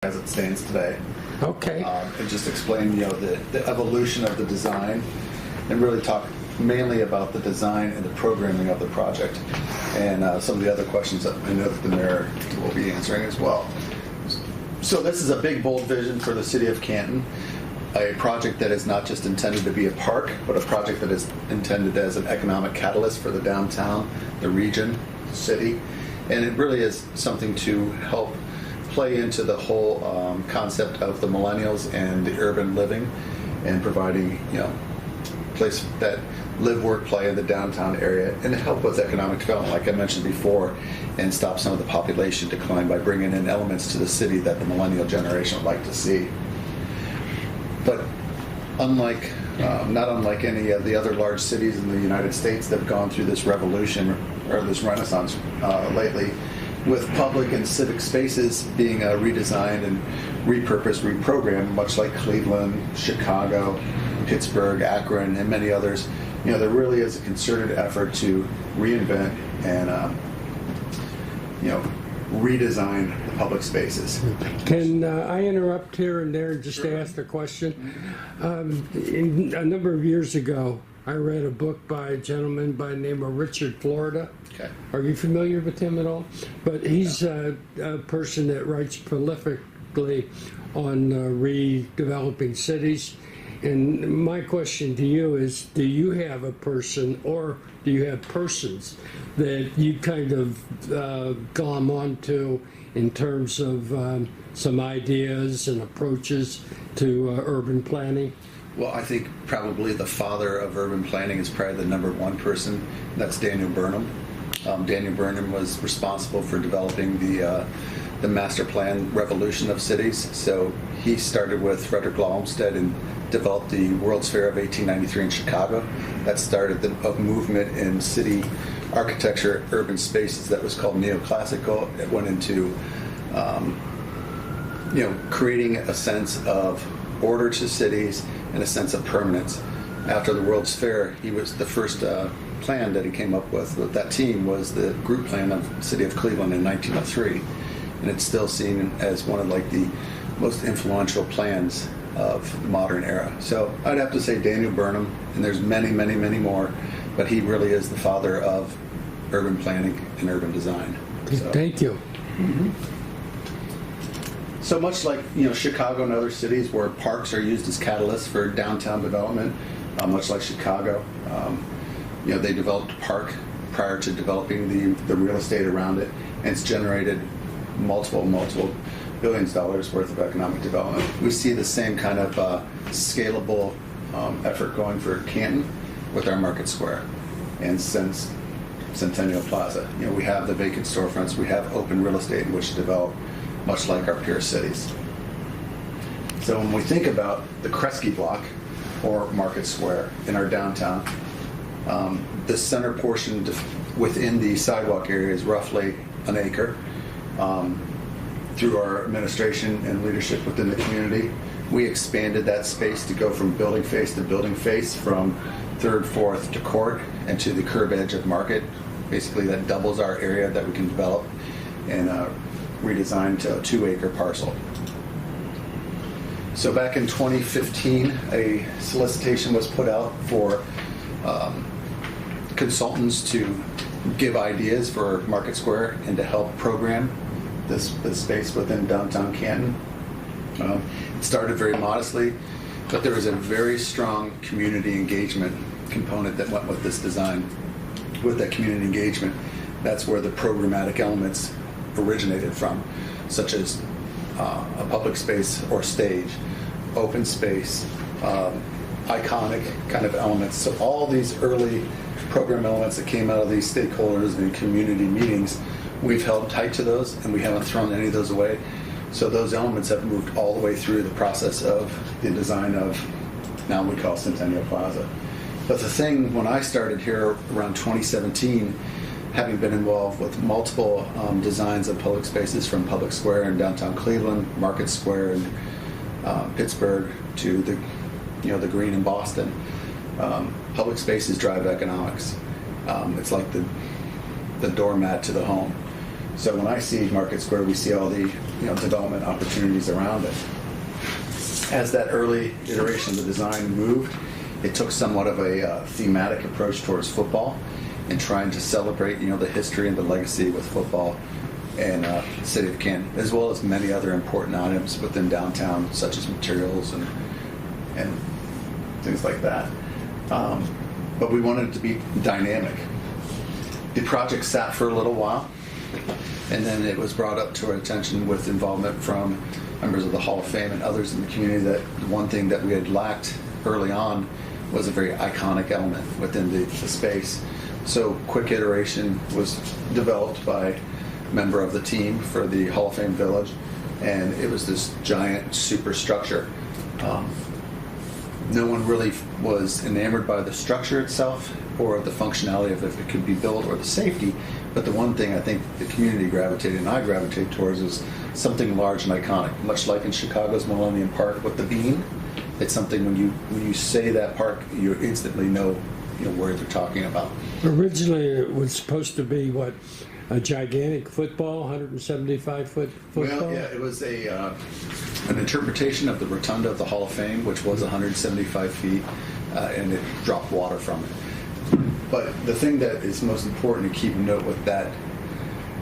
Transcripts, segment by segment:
as it stands today. Okay. And just explain, the evolution of the design, and really talk mainly about the design and the programming of the project, and some of the other questions that I know that the mayor will be answering as well. So this is a big, bold vision for the city of Canton, a project that is not just intended to be a park, but a project that is intended as an economic catalyst for the downtown, the region, the city, and it really is something to help play into the whole concept of the millennials and the urban living, and providing place that live, work, play in the downtown area, and to help with economic development, like I mentioned before, and stop some of the population decline by bringing in elements to the city that the millennial generation would like to see. But not unlike any of the other large cities in the United States that have gone through this revolution or this renaissance lately, with public and civic spaces being redesigned and repurposed, reprogrammed, much like Cleveland, Chicago, Pittsburgh, Akron, and many others. There really is a concerted effort to reinvent and redesign the public spaces. Can I interrupt here and there just to ask a question? A number of years ago, I read a book by a gentleman by the name of Richard Florida. Okay. Are you familiar with him at all? But he's a person that writes prolifically on redeveloping cities. And my question to you is, do you have a person, or do you have persons that you kind of glom onto in terms of some ideas and approaches to urban planning? Well, I think probably the father of urban planning is probably the number one person. That's Daniel Burnham. Daniel Burnham was responsible for developing the master plan revolution of cities. So he started with Frederick Law Olmsted and developed the World's Fair of 1893 in Chicago. That started a movement in city architecture, urban spaces that was called neoclassical. It went into creating a sense of order to cities and a sense of permanence. After the World's Fair, he was the first plan that he came up with that team was the group plan of the city of Cleveland in 1903, and it's still seen as one of the most influential plans of the modern era. So I'd have to say Daniel Burnham, and there's many, many, many more, but he really is the father of urban planning and urban design. So. Thank you. Mm-hmm. So much like Chicago and other cities where parks are used as catalysts for downtown development, much like Chicago, they developed a park prior to developing the real estate around it, and it's generated multiple billions of dollars worth of economic development. We see the same kind of scalable effort going for Canton with our Market Square and since Centennial Plaza. We have the vacant storefronts, we have open real estate in which to develop, much like our peer cities. So when we think about the Kresge block or Market Square in our downtown, the center portion within the sidewalk area is roughly an acre. Through our administration and leadership within the community, we expanded that space to go from building face to building face, from 3rd, 4th to Court, and to the curb edge of Market. Basically, that doubles our area that we can develop and redesign to a 2-acre parcel. So back in 2015, a solicitation was put out for consultants to give ideas for Market Square and to help program this space within downtown Canton. It started very modestly, but there was a very strong community engagement component that went with this design. With that community engagement, that's where the programmatic elements originated from, such as a public space or stage, open space, iconic kind of elements. So all these early program elements that came out of these stakeholders and community meetings, we've held tight to those, and we haven't thrown any of those away. So those elements have moved all the way through the process of the design of now we call Centennial Plaza. But the thing, when I started here around 2017, having been involved with multiple designs of public spaces, from Public Square in downtown Cleveland, Market Square in Pittsburgh, to the Green in Boston, public spaces drive economics. It's like the doormat to the home. So when I see Market Square, we see all the development opportunities around it. As that early iteration of the design moved, it took somewhat of a thematic approach towards football and trying to celebrate the history and the legacy with football and the city of Canton, as well as many other important items within downtown, such as materials and things like that. But we wanted it to be dynamic. The project sat for a little while, and then it was brought up to our attention with involvement from members of the Hall of Fame and others in the community that one thing that we had lacked early on was a very iconic element within the space. So quick iteration was developed by a member of the team for the Hall of Fame Village, and it was this giant superstructure. No one really was enamored by the structure itself or the functionality of if it could be built or the safety, but the one thing I think the community gravitated and I gravitate towards is something large and iconic, much like in Chicago's Millennium Park with the beam. It's something when you say that park, you instantly know where they're talking about. Originally, it was supposed to be what, a gigantic football, 175-foot football? Well, yeah, it was an interpretation of the rotunda of the Hall of Fame, which was 175 feet, and it dropped water from it. But the thing that is most important to keep note with that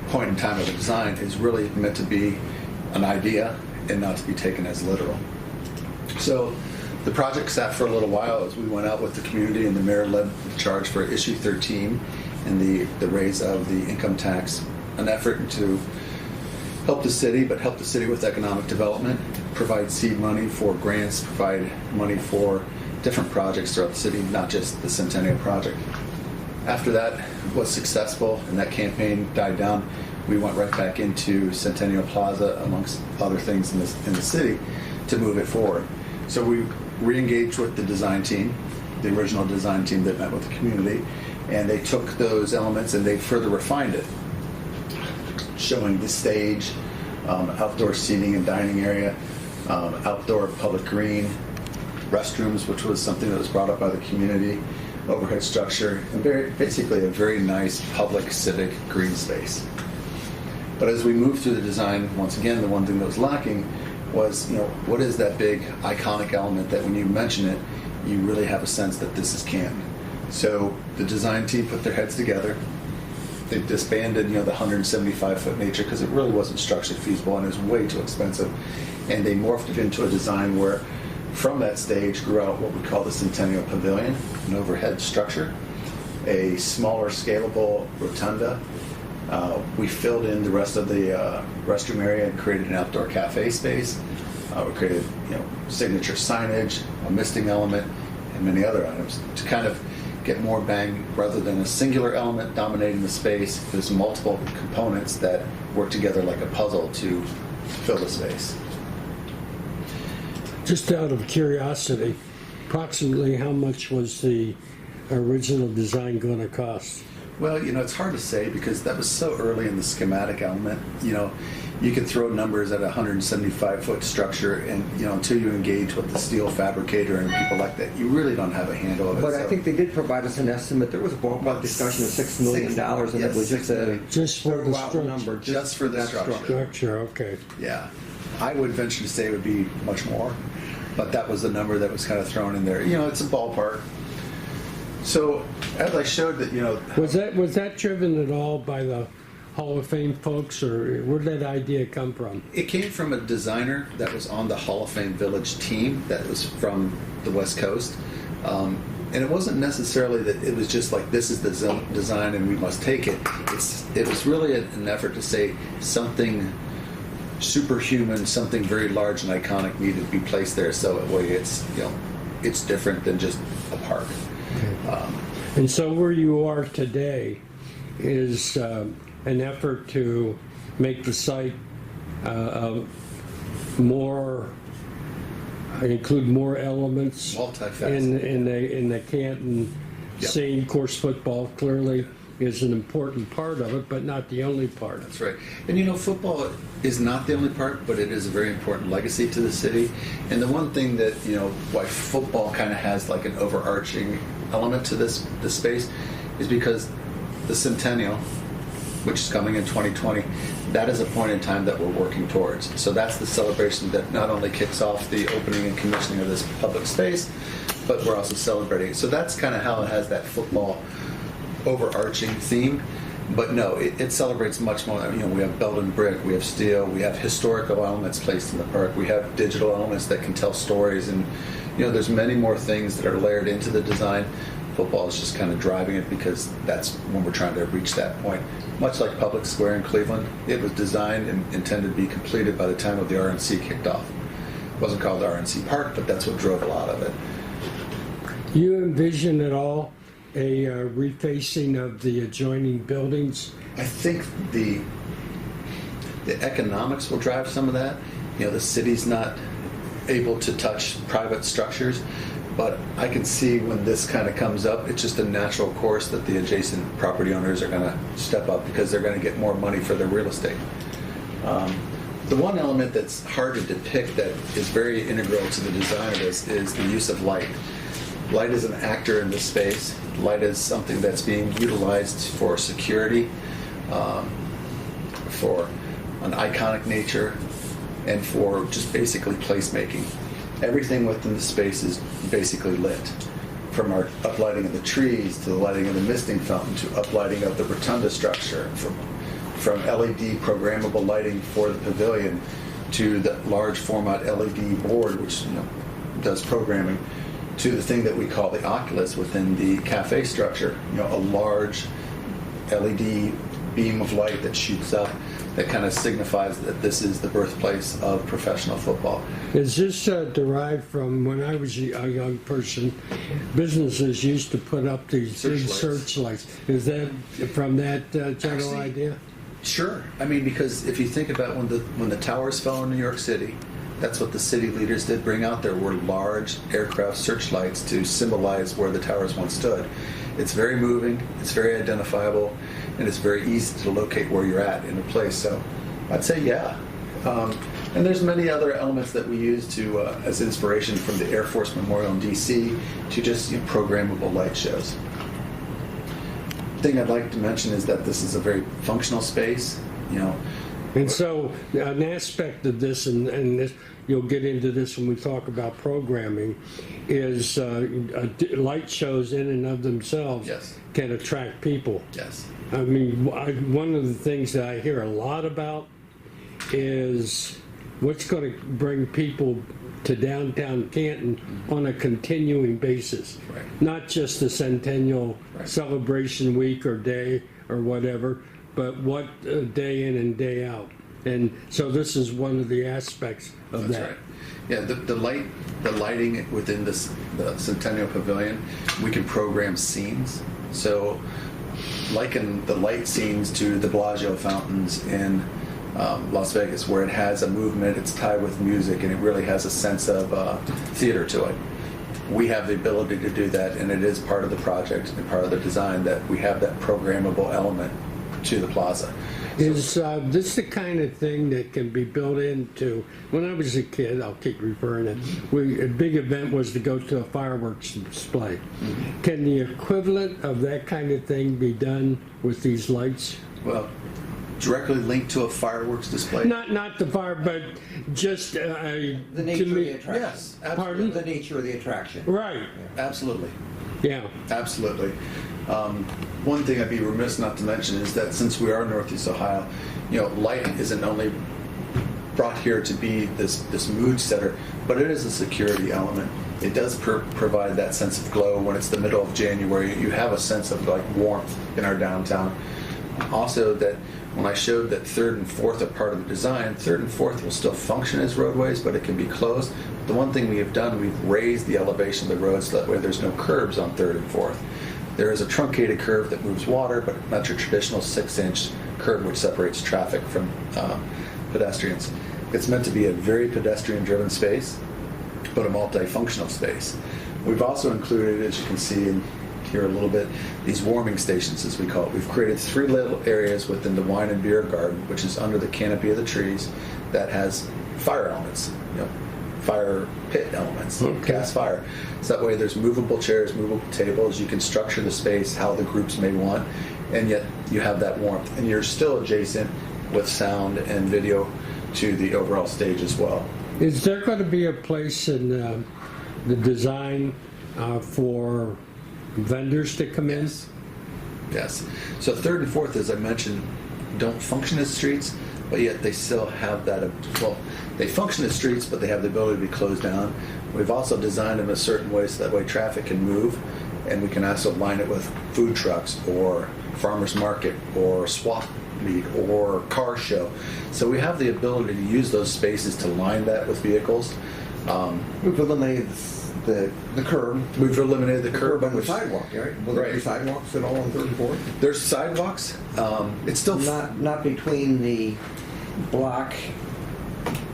point in time of the design is really meant to be an idea and not to be taken as literal. So the project sat for a little while as we went out with the community, and the mayor led the charge for issue 13 and the raise of the income tax, an effort to help the city, but help the city with economic development, provide seed money for grants, provide money for different projects throughout the city, not just the Centennial project. After that was successful and that campaign died down, we went right back into Centennial Plaza, amongst other things in the city, to move it forward. So we re-engaged with the design team, the original design team that met with the community, and they took those elements and they further refined it, showing the stage, outdoor seating and dining area, outdoor public green, restrooms, which was something that was brought up by the community, overhead structure, and basically a very nice public civic green space. But as we moved through the design, once again, the one thing that was lacking was, what is that big iconic element that when you mention it, you really have a sense that this is Canton. So the design team put their heads together. They disbanded, the 175-foot nature because it really wasn't structurally feasible and it was way too expensive. And they morphed it into a design where from that stage grew out what we call the Centennial Pavilion, an overhead structure, a smaller scalable rotunda. We filled in the rest of the restroom area and created an outdoor cafe space. We created, signature signage, a misting element, and many other items to kind of get more bang rather than a singular element dominating the space. There's multiple components that work together like a puzzle to fill the space. Just out of curiosity, approximately how much was the original design going to cost? Well, it's hard to say because that was so early in the schematic element. You can throw numbers at a 175-foot structure, and until you engage with the steel fabricator and people like that, you really don't have a handle of it. But I think they did provide us an estimate. There was a ballpark discussion of $6 million, and it was just for the structure. Number, just for the Structure, okay. Yeah, I would venture to say it would be much more, but that was the number that was kind of thrown in there. It's a ballpark. So as I showed that, was that driven at all by the Hall of Fame folks, or where did that idea come from? It came from a designer that was on the Hall of Fame Village team that was from the West Coast. And it wasn't necessarily that it was just like, this is the design and we must take it. It was really an effort to say something superhuman, something very large and iconic needed to be placed there, so that way it's different than just a park. Okay. And so where you are today is an effort to make the site include more elements in the Canton scene. Of course, football clearly is an important part of it, but not the only part. That's right. And football is not the only part, but it is a very important legacy to the city. And the one thing that, why football kind of has like an overarching element to this space is because the Centennial which is coming in 2020, that is a point in time that we're working towards. So that's the celebration that not only kicks off the opening and commissioning of this public space, but we're also celebrating it. So that's kind of how it has that football overarching theme. But no, it celebrates much more. You know, we have belt and brick, we have steel, we have historical elements placed in the park, we have digital elements that can tell stories, and you know, there's many more things that are layered into the design. Football is just kind of driving it because that's when we're trying to reach that point. Much like Public Square in Cleveland, it was designed and intended to be completed by the time of the RNC kicked off. It wasn't called RNC Park, but that's what drove a lot of it. You envision at all a refacing of the adjoining buildings? I think the economics will drive some of that. You know, the city's not able to touch private structures, but I can see when this kind of comes up, it's just a natural course that the adjacent property owners are going to step up because they're going to get more money for their real estate. The one element that's hard to depict that is very integral to the design of this is the use of light. Light is an actor in this space. Light is something that's being utilized for security, for an iconic nature, and for just basically placemaking. Everything within the space is basically lit. From our uplighting of the trees, to the lighting of the misting fountain, to uplighting of the rotunda structure, from LED programmable lighting for the pavilion, to the large format LED board, which does programming, to the thing that we call the Oculus within the cafe structure, a large LED beam of light that shoots up that kind of signifies that this is the birthplace of professional football. Is this derived from when I was a young person, businesses used to put up these big searchlights. Is that from that general idea? Sure. I mean, because if you think about when the towers fell in New York City, that's what the city leaders did bring out. There were large aircraft searchlights to symbolize where the towers once stood. It's very moving, it's very identifiable, and it's very easy to locate where you're at in a place. So I'd say yeah. And there's many other elements that we use to as inspiration, from the Air Force Memorial in D.C. to just programmable light shows. The thing I'd like to mention is that this is a very functional space. And so an aspect of this, and this, you'll get into this when we talk about programming, is light shows in and of themselves can attract people. Yes. I mean, one of the things that I hear a lot about is what's going to bring people to downtown Canton on a continuing basis. Right. Not just the Centennial celebration week or day or whatever, but what day in and day out. And so this is one of the aspects of That's that. right. Yeah, the lighting within the Centennial Pavilion, we can program scenes. So liken the light scenes to the Bellagio fountains in Las Vegas, where it has a movement, it's tied with music, and it really has a sense of theater to it. We have the ability to do that, and it is part of the project and part of the design that we have that programmable element to the plaza. Is this the kind of thing that can be built into? When I was a kid, I'll keep referring it, a big event was to go to a fireworks display. Mm-hmm. Can the equivalent of that kind of thing be done with these lights? Well, directly linked to a fireworks display? Not the fire, but just the nature of the attraction. Yes, absolutely. Pardon? The nature of the attraction. Right. Absolutely. Yeah. Absolutely. One thing I'd be remiss not to mention is that since we are Northeast Ohio, light isn't only brought here to be this mood setter, but it is a security element. It does provide that sense of glow when it's the middle of January. You have a sense of warmth in our downtown. Also, that when I showed that 3rd and 4th are part of the design, 3rd and 4th will still function as roadways, but it can be closed. The one thing we have done, we've raised the elevation of the road so that way there's no curbs on 3rd and 4th. There is a truncated curve that moves water, but not your traditional 6-inch curve which separates traffic from pedestrians. It's meant to be a very pedestrian-driven space, but a multifunctional space. We've also included, as you can see in here a little bit, these warming stations, as we call it. We've created 3 little areas within the wine and beer garden, which is under the canopy of the trees, that has fire elements, fire pit elements, gas fire. So that way there's movable chairs, movable tables. You can structure the space how the groups may want, and yet you have that warmth, and you're still adjacent with sound and video to the overall stage as well. Is there going to be a place in the design for vendors to come in? Yes. So 3rd and 4th, as I mentioned, don't function as streets, but yet they still have that, well, they function as streets, but they have the ability to be closed down. We've also designed them a certain way so that way traffic can move, and we can also line it with food trucks or farmers market or swap meet or car show. So we have the ability to use those spaces to line that with vehicles. We've eliminated the curb. We've eliminated the curb and the sidewalk, right? Will there be sidewalks at all on 3rd and 4th? There's sidewalks. It's still not between the block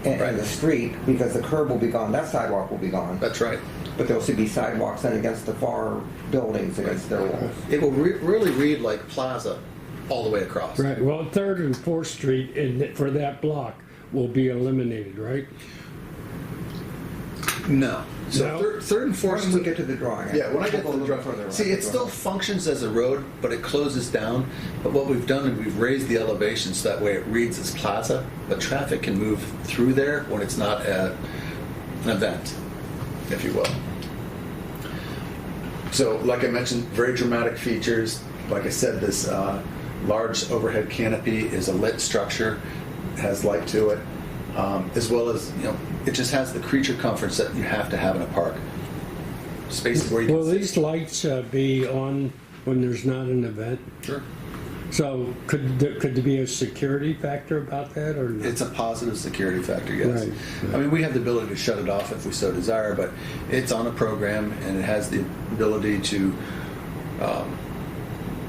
and the street, because the curb will be gone. That sidewalk will be gone. That's right. But there'll still be sidewalks then against the far buildings, against their walls. It will really read like Plaza all the way across. Right. Well, 3rd and 4th Street for that block will be eliminated, right? No. So No? 3rd and 4th. When we get to the drawing. Yeah, when I get to the drawing. See, it still functions as a road, but it closes down. But what we've done is we've raised the elevation so that way it reads as Plaza, but traffic can move through there when it's not an event, if you will. So, like I mentioned, very dramatic features. Like I said, this large overhead canopy is a lit structure, has light to it, as well as, it just has the creature comforts that you have to have in a park. Spaces where you Will these lights be on when there's not an event? Sure. So could there be a security factor about that, or no? It's a positive security factor, yes. Right. I mean, we have the ability to shut it off if we so desire, but it's on a program and it has the ability to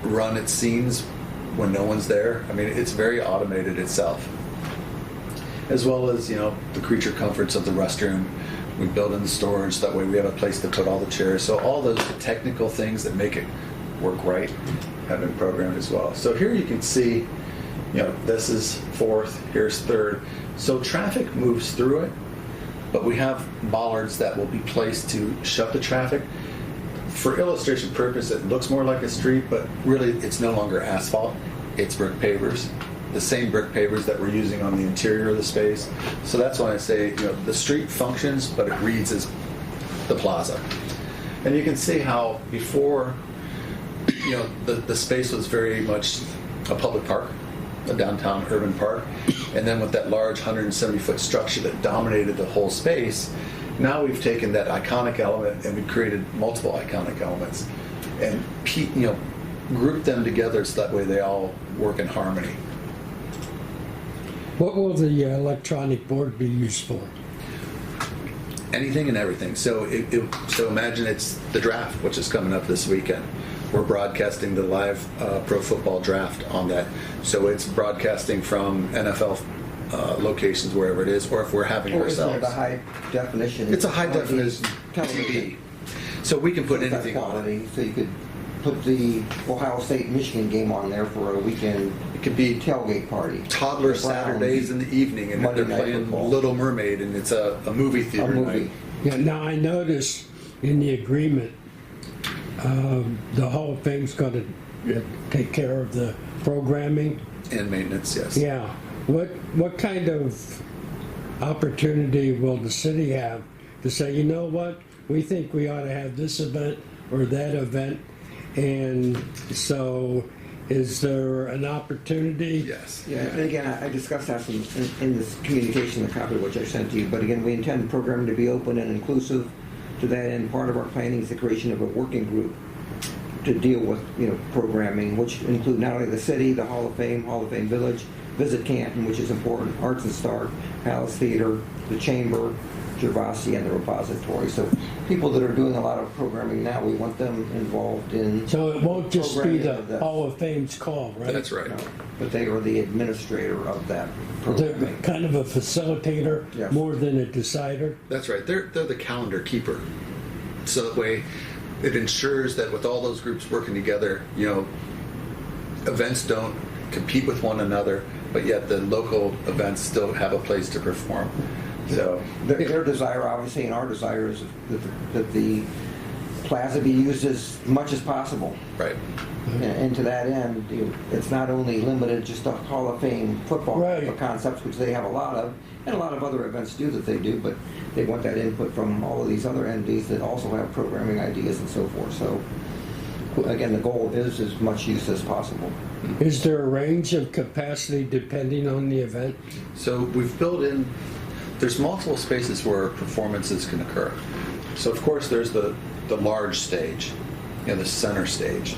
run its scenes when no one's there. I mean, it's very automated itself. As well as, the creature comforts of the restroom. We build in the storage, that way we have a place to put all the chairs. So all those technical things that make it work right have been programmed as well. So here you can see, this is 4th, here's 3rd. So traffic moves through it, but we have bollards that will be placed to shut the traffic. For illustration purpose, it looks more like a street, but really it's no longer asphalt, it's brick pavers. The same brick pavers that we're using on the interior of the space. So that's why I say, the street functions, but it reads as the plaza. And you can see how before, the space was very much a public park, a downtown urban park. And then with that large 170-foot structure that dominated the whole space, now we've taken that iconic element and we've created multiple iconic elements and, grouped them together so that way they all work in harmony. What will the electronic board be used for? Anything and everything. So so imagine it's the draft, which is coming up this weekend. We're broadcasting the live pro football draft on that. So it's broadcasting from NFL locations, wherever it is, or if we're having ourselves. It's a high definition. It's a high definition television. So we can put That anything on quality, it. so you could put the Ohio State-Michigan game on there for a weekend. It could be tailgate party. toddler The Browns, Saturdays in the evening, and Monday they're Night playing Football. Little Mermaid, and it's a movie A theater movie. night. Yeah. Now I noticed in the agreement, the Hall of Fame's going to take care of the programming. And maintenance, yes. Yeah. What kind of opportunity will the city have to say, you know what, we think we ought to have this event or that event, and so is there an opportunity? Yes. Yeah, and again, I discussed that in this communication, the copy of which I sent to you, but again, we intend the program to be open and inclusive. To that end, part of our planning is the creation of a working group to deal with, programming, which include not only the city, the Hall of Fame Village, Visit Canton, which is important, Arts and Star, Palace Theater, the Chamber, Gervasi, and the repository. So people that are doing a lot of programming now, we want them involved in. So it won't just be programming the of this. Hall of Fame's call, right? That's right. No, but they are the administrator of that They're programming. kind of a facilitator Yes. more than a decider. That's right. They're the calendar keeper. So that way, it ensures that with all those groups working together, events don't compete with one another, but yet the local events still have a place to perform. So Their desire, obviously, and our desire is that the Plaza be used as much as possible. Right. And to that end, it's not only limited just to Hall of Fame football Right. concepts, which they have a lot of, and a lot of other events do that they do, but they want that input from all of these other entities that also have programming ideas and so forth. So, again, the goal is as much use as possible. Is there a range of capacity depending on the event? So we've built in, there's multiple spaces where performances can occur. So of course there's the large stage, the center stage.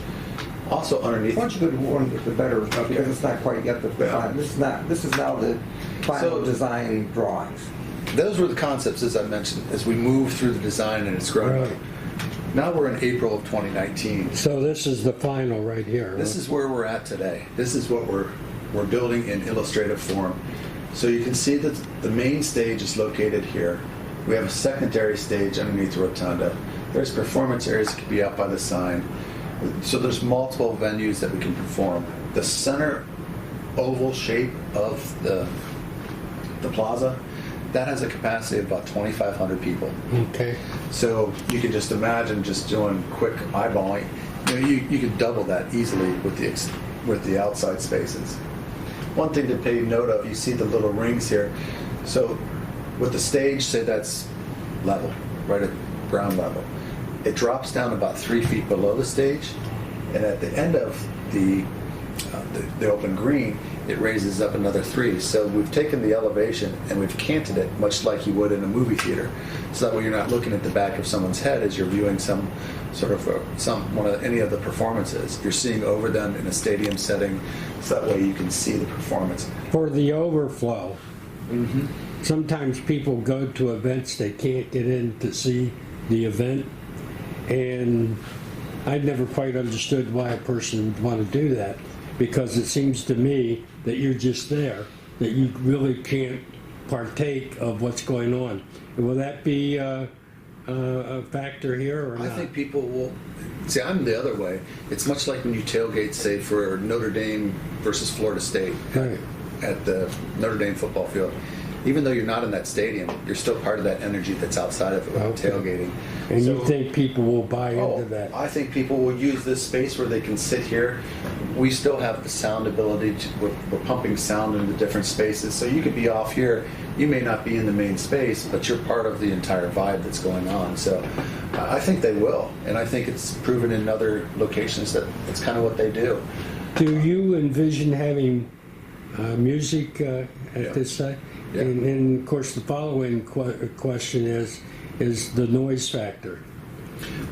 Also underneath. Why don't you go to one with the better, because it's not quite yet the final. This is now the final design drawings. Those were the concepts, as I mentioned, as we move through the design and it's grown. Right. Now we're in April of 2019. So this is the final right here. This huh? is where we're at today. This is what we're building in illustrative form. So you can see that the main stage is located here. We have a secondary stage underneath the rotunda. There's performance areas that can be out by the sign. So there's multiple venues that we can perform. The center oval shape of the plaza, that has a capacity of about 2,500 people. Okay. So you can just imagine just doing quick eyeballing. You could double that easily with the outside spaces. One thing to pay note of, you see the little rings here. So with the stage, say that's level, right at ground level. It drops down about 3 feet below the stage, and at the end of the open green, it raises up another 3. So we've taken the elevation and we've canted it much like you would in a movie theater. So that way you're not looking at the back of someone's head as you're viewing some sort of any of the performances. You're seeing over them in a stadium setting, so that way you can see the performance. For the overflow, sometimes people go to events they can't get in to see the event, and I've never quite understood why a person would want to do that, because it seems to me that you're just there, that you really can't partake of what's going on. Will that be a factor here or not? I think people will. See, I'm the other way. It's much like when you tailgate, say, for Notre Dame versus Florida State Right. at the Notre Dame football field. Even though you're not in that stadium, you're still part of that energy that's outside of it with Okay. tailgating. And So- you think people will buy into that? I think people will use this space where they can sit here. We still have the sound ability. We're pumping sound into different spaces. So you could be off here. You may not be in the main space, but you're part of the entire vibe that's going on. So I think they will. And I think it's proven in other locations that it's kind of what they do. Do you envision having music at Yeah. this site? Yeah. And of course, the following question is the noise factor.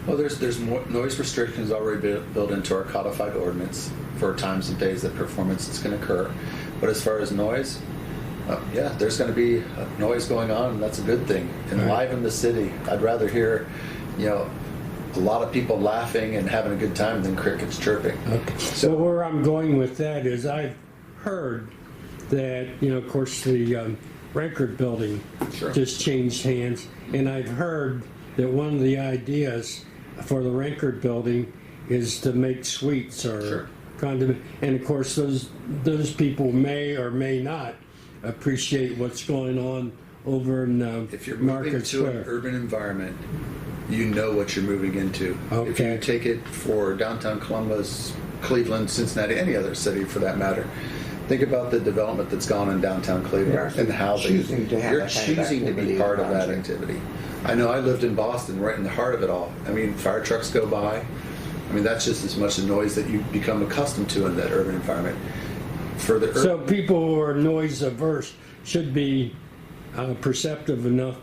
Well, there's more noise restrictions already built into our codified ordinance for times and days that performances can occur. But as far as noise, yeah, there's going to be noise going on, and that's a good thing. And Right. live in the city, I'd rather hear, a lot of people laughing and having a good time than crickets chirping. Okay. So where I'm going with that is I've heard that, of course, the Rankard building Sure. just changed hands, and I've heard that one of the ideas for the Rankard building is to make suites or Sure. condominium, and of course those people may or may not appreciate what's going on over in If you're moving Market to an Square. urban environment, you know what you're moving into. If Okay. you take it for downtown Columbus, Cleveland, Cincinnati, any other city for that matter, think about the development that's gone in downtown Cleveland You're and how choosing to have you're that kind of choosing to be activity part of that around you. activity. I know I lived in Boston, right in the heart of it all. I mean, fire trucks go by. I mean, that's just as much a noise that you become accustomed to in that urban environment. For the So people who are noise averse should be perceptive enough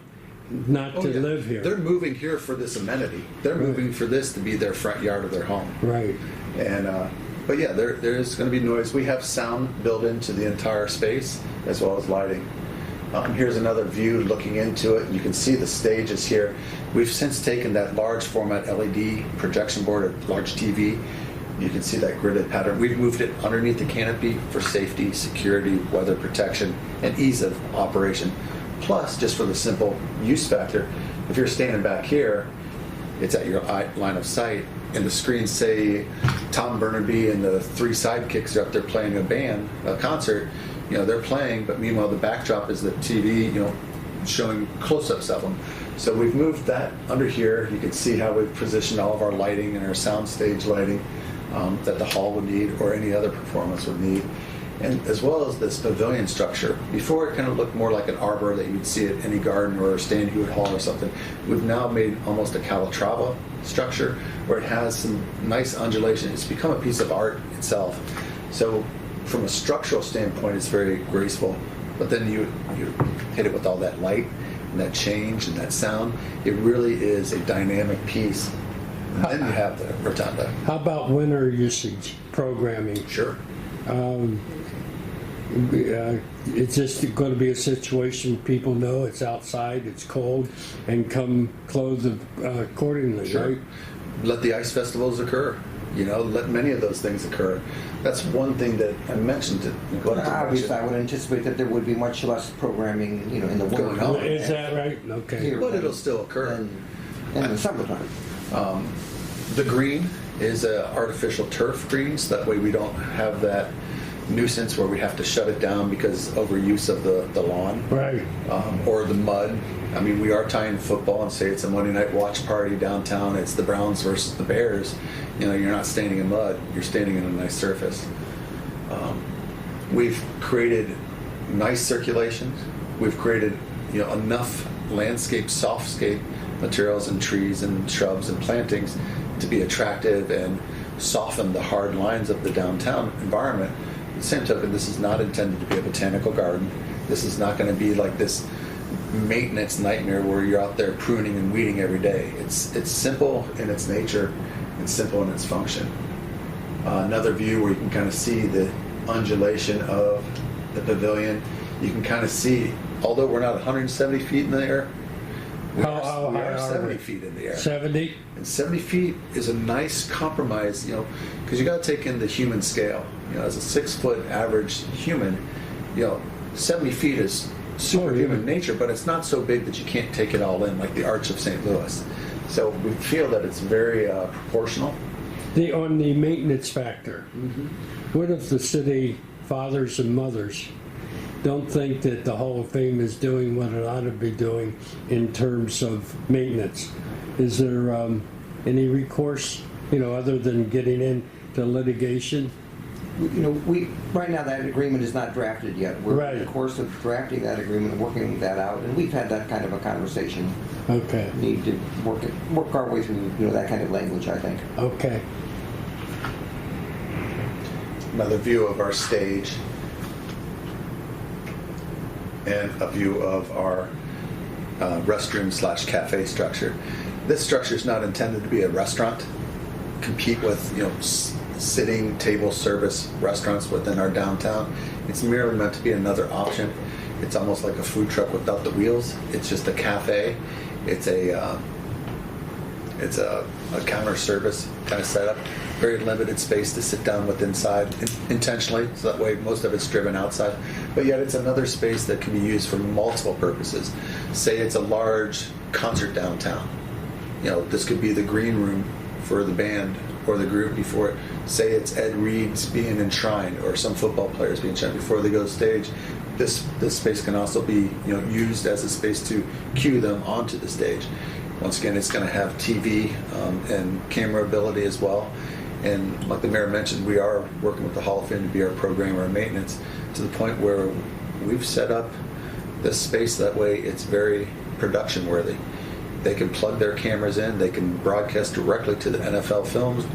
not Oh, to yeah. live here. They're moving here for this amenity. They're moving for this to be their front yard of their home. Right. And but yeah, there is going to be noise. We have sound built into the entire space as well as lighting. Here's another view looking into it. You can see the stages here. We've since taken that large format LED projection board, a large TV. You can see that gridded pattern. We've moved it underneath the canopy for safety, security, weather protection, and ease of operation. Plus, just for the simple use factor, if you're standing back here, it's at your line of sight, and the screens say Tom Bernabei and the 3 sidekicks are up there playing a concert. They're playing, but meanwhile the backdrop is the TV, showing close-ups of them. So we've moved that under here. You can see how we've positioned all of our lighting and our soundstage lighting that the hall would need or any other performance would need. And as well as this pavilion structure. Before it kind of looked more like an arbor that you would see at any garden or a Stan Hewitt Hall or something. We've now made almost a Calatrava structure where it has some nice undulation. It's become a piece of art itself. So from a structural standpoint, it's very graceful. But then you hit it with all that light and that change and that sound. It really is a dynamic piece. And then you have the rotunda. How about winter usage programming? Sure. It's just going to be a situation people know it's outside, it's cold, and come clothed accordingly, Sure. right? Let the ice festivals occur. Let many of those things occur. That's one thing that I mentioned to But obviously, I would anticipate that there would be much less programming, in the winter. Going on. Is that right? Okay. Here. But it'll still occur. And in the summertime. The green is artificial turf green, so that way we don't have that nuisance where we have to shut it down because overuse of the lawn. Right. Or the mud. I mean, we are tying football and say it's a Monday night watch party downtown. It's the Browns versus the Bears. You're not standing in mud. You're standing in a nice surface. We've created nice circulations. We've created enough landscape, softscape materials and trees and shrubs and plantings to be attractive and soften the hard lines of the downtown environment. At the same token, this is not intended to be a botanical garden. This is not going to be like this maintenance nightmare where you're out there pruning and weeding every day. It's simple in its nature and simple in its function. Another view where you can kind of see the undulation of the pavilion. You can kind of see, although we're not 170 feet in the air, we are 70 feet in the air. 70? And 70 feet is a nice compromise, because you got to take in the human scale. As a 6 foot average human, 70 feet is superhuman nature, but it's not so big that you can't take it all in, like the Arch of St. Louis. So we feel that it's very proportional. On the maintenance factor, what if the city fathers and mothers don't think that the Hall of Fame is doing what it ought to be doing in terms of maintenance? Is there any recourse, other than getting into litigation? We right now that agreement is not drafted yet. We're Right. in the course of drafting that agreement and working that out, and we've had that kind of a conversation. Okay. Need to work our way through that kind of language, I think. Okay. Another view of our stage and a view of our restroom/cafe structure. This structure is not intended to be a restaurant, compete with sitting table service restaurants within our downtown. It's merely meant to be another option. It's almost like a food truck without the wheels. It's just a cafe. It's a counter service kind of setup. Very limited space to sit down with inside intentionally, so that way most of it's driven outside. But yet it's another space that can be used for multiple purposes. Say it's a large concert downtown. This could be the green room for the band or the group before it. Say it's Ed Reed's being enshrined or some football players being enshrined before they go to stage. This space can also be used as a space to cue them onto the stage. Once again, it's going to have TV and camera ability as well. And like the mayor mentioned, we are working with the Hall of Fame to be our programmer and maintenance to the point where we've set up this space that way it's very production worthy. They can plug their cameras in, they can broadcast directly to the NFL Films,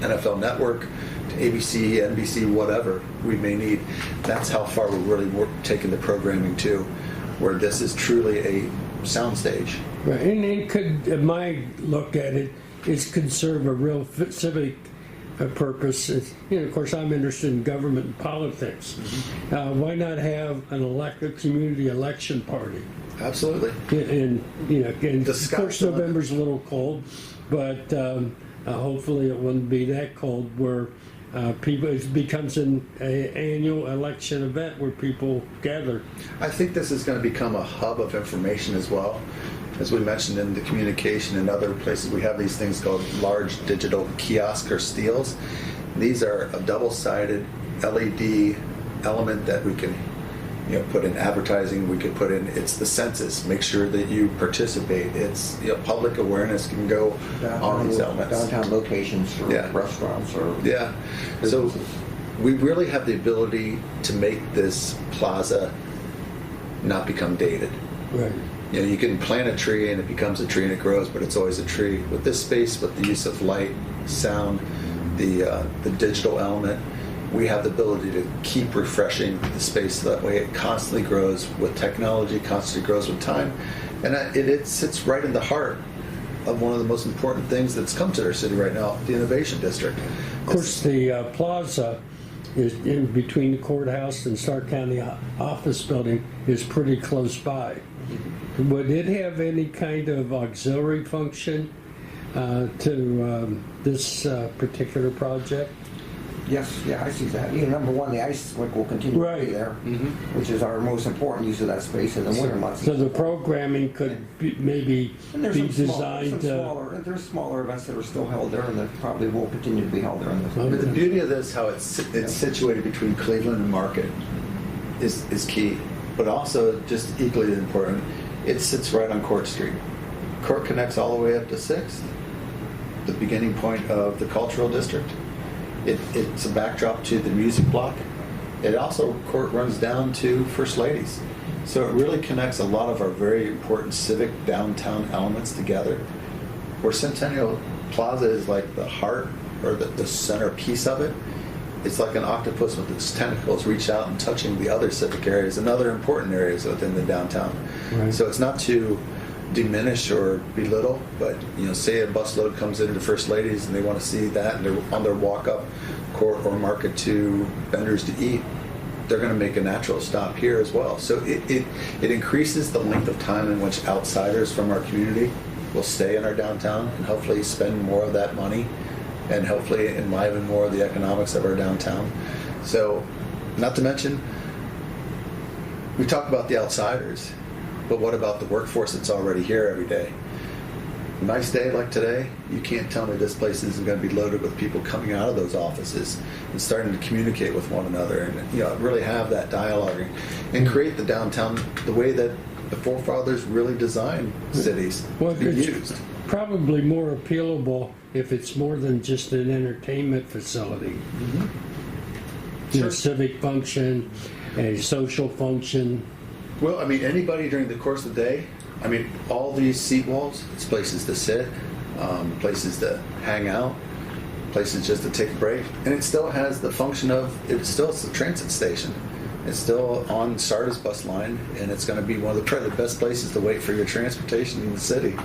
NFL Network, to ABC, NBC, whatever we may need. That's how far we're really taking the programming to, where this is truly a soundstage. Right. And it could, my look at it, is could serve a real civic purpose. Of course, I'm interested in government and politics. Why not have a community election party? Absolutely. And of course, November's a little cold, but hopefully it wouldn't be that cold where it becomes an annual election event where people gather. I think this is going to become a hub of information as well. As we mentioned in the communication and other places, we have these things called large digital kiosks or steels. These are a double-sided LED element that we can put in advertising. We could put in, it's the census. Make sure that you participate. It's public awareness can go on these elements. Downtown locations for restaurants or yeah. So we really have the ability to make this plaza not become dated. Right. You can plant a tree and it becomes a tree and it grows, but it's always a tree. With this space, with the use of light, sound, the digital element, we have the ability to keep refreshing the space so that way it constantly grows with technology, constantly grows with time. And it sits right in the heart of one of the most important things that's come to our city right now, the Innovation District. Of course, the plaza is in between the courthouse and Stark County office building is pretty close by. Would it have any kind of auxiliary function to this particular project? Yes, yeah, I see that. Number one, the ice rink will continue to be there, which is our most important use of that space in the winter months. So the programming could maybe be designed. There's smaller events that are still held there, and that probably will continue to be held there. But the beauty of this, how it's situated between Cleveland and Market, is key. But also, just equally important, it sits right on Court Street. Court connects all the way up to 6th, the beginning point of the cultural district. It's a backdrop to the music block. It also, Court runs down to First Ladies. So it really connects a lot of our very important civic downtown elements together. Where Centennial Plaza is like the heart or the center piece of it, it's like an octopus with its tentacles reach out and touching the other civic areas and other important areas within the downtown. Right. So it's not to diminish or belittle, but say a busload comes into First Ladies and they want to see that, and they're on their walk up Court or Market to Bender's to eat, they're going to make a natural stop here as well. So it increases the length of time in which outsiders from our community will stay in our downtown and hopefully spend more of that money and hopefully enliven more of the economics of our downtown. So, not to mention, we talk about the outsiders, but what about the workforce that's already here every day? A nice day like today, you can't tell me this place isn't going to be loaded with people coming out of those offices and starting to communicate with one another and really have that dialogue and create the downtown the way that the forefathers really designed cities to be used. Probably more appealable if it's more than just an entertainment facility. Sure. Civic function, a social function. Well, anybody during the course of the day, all these seat walls, it's places to sit, places to hang out, places just to take a break. And it still has the function of, it's a transit station. It's still on Sardis bus line, and it's going to be one of the best places to wait for your transportation in the city.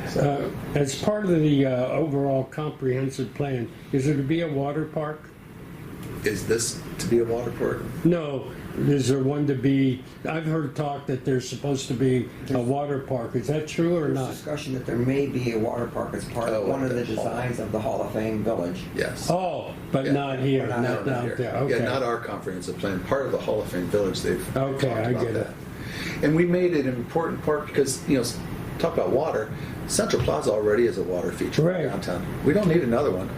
So. As part of the overall comprehensive plan, is it to be a water park? Is this to be a water park? No. Is there one to be? I've heard talk that there's supposed to be a water park. Is that true or not? There's discussion that there may be a water park as part of one of the designs of the Hall of Fame Village. Yes. Oh, but not here, not down there. Okay. Yeah, not our comprehensive plan. Part of the Hall of Fame Village. They've okay, talked I about get that. it. And we made it an important part because talk about water. Central Plaza already is a water feature downtown. We don't need another one.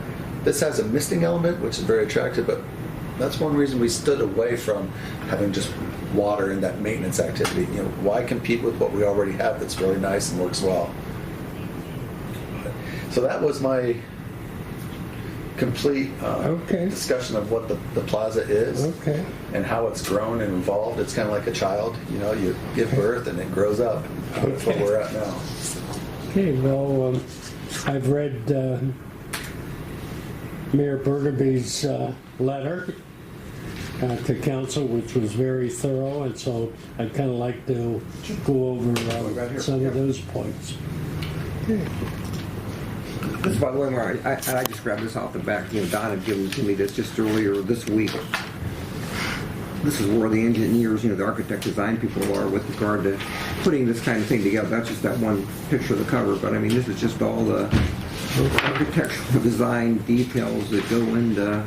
This has a misting element, which is very attractive, but that's one reason we stood away from having just water in that maintenance activity. Why compete with what we already have that's really nice and works well? So that was my complete discussion of what the plaza is and how it's grown and evolved. It's kind of like a child. You give birth and it grows up. That's what we're at now. Okay, well, I've read Mayor Bernabei's letter to council, which was very thorough, and so I'd kind of like to go over some of those points. Okay. This, by the way, I just grabbed this off the back. Don had given to me this just earlier this week. This is where the engineers, the architect design people are with regard to putting this kind of thing together. That's just that one picture of the cover, but this is just all the architectural design details that go into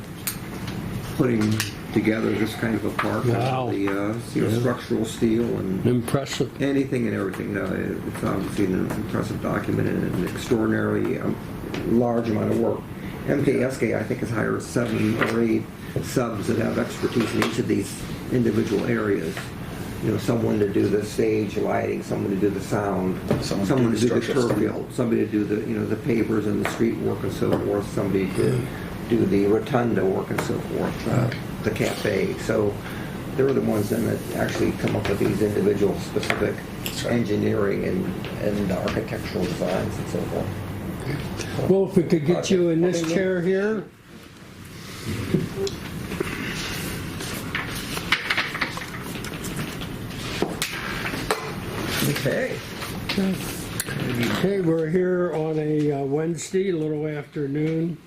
putting together this kind of a park. Wow. The structural steel and impressive. Anything and everything. It's obviously an impressive document and an extraordinarily large amount of work. MKSK, I think, has hired 7 or 8 subs that have expertise in each of these individual areas. someone to do the stage lighting, someone to do the sound, Someone someone to to do do the the structural turf stone. field, somebody to do the pavers and the street work and so forth, somebody to do the rotunda work and so forth, the cafe. So they're the ones then that actually come up with these individual specific right. engineering and architectural designs and so forth. Well, if we could get you in this chair here. Okay. Okay, we're here on a Wednesday, a little afternoon,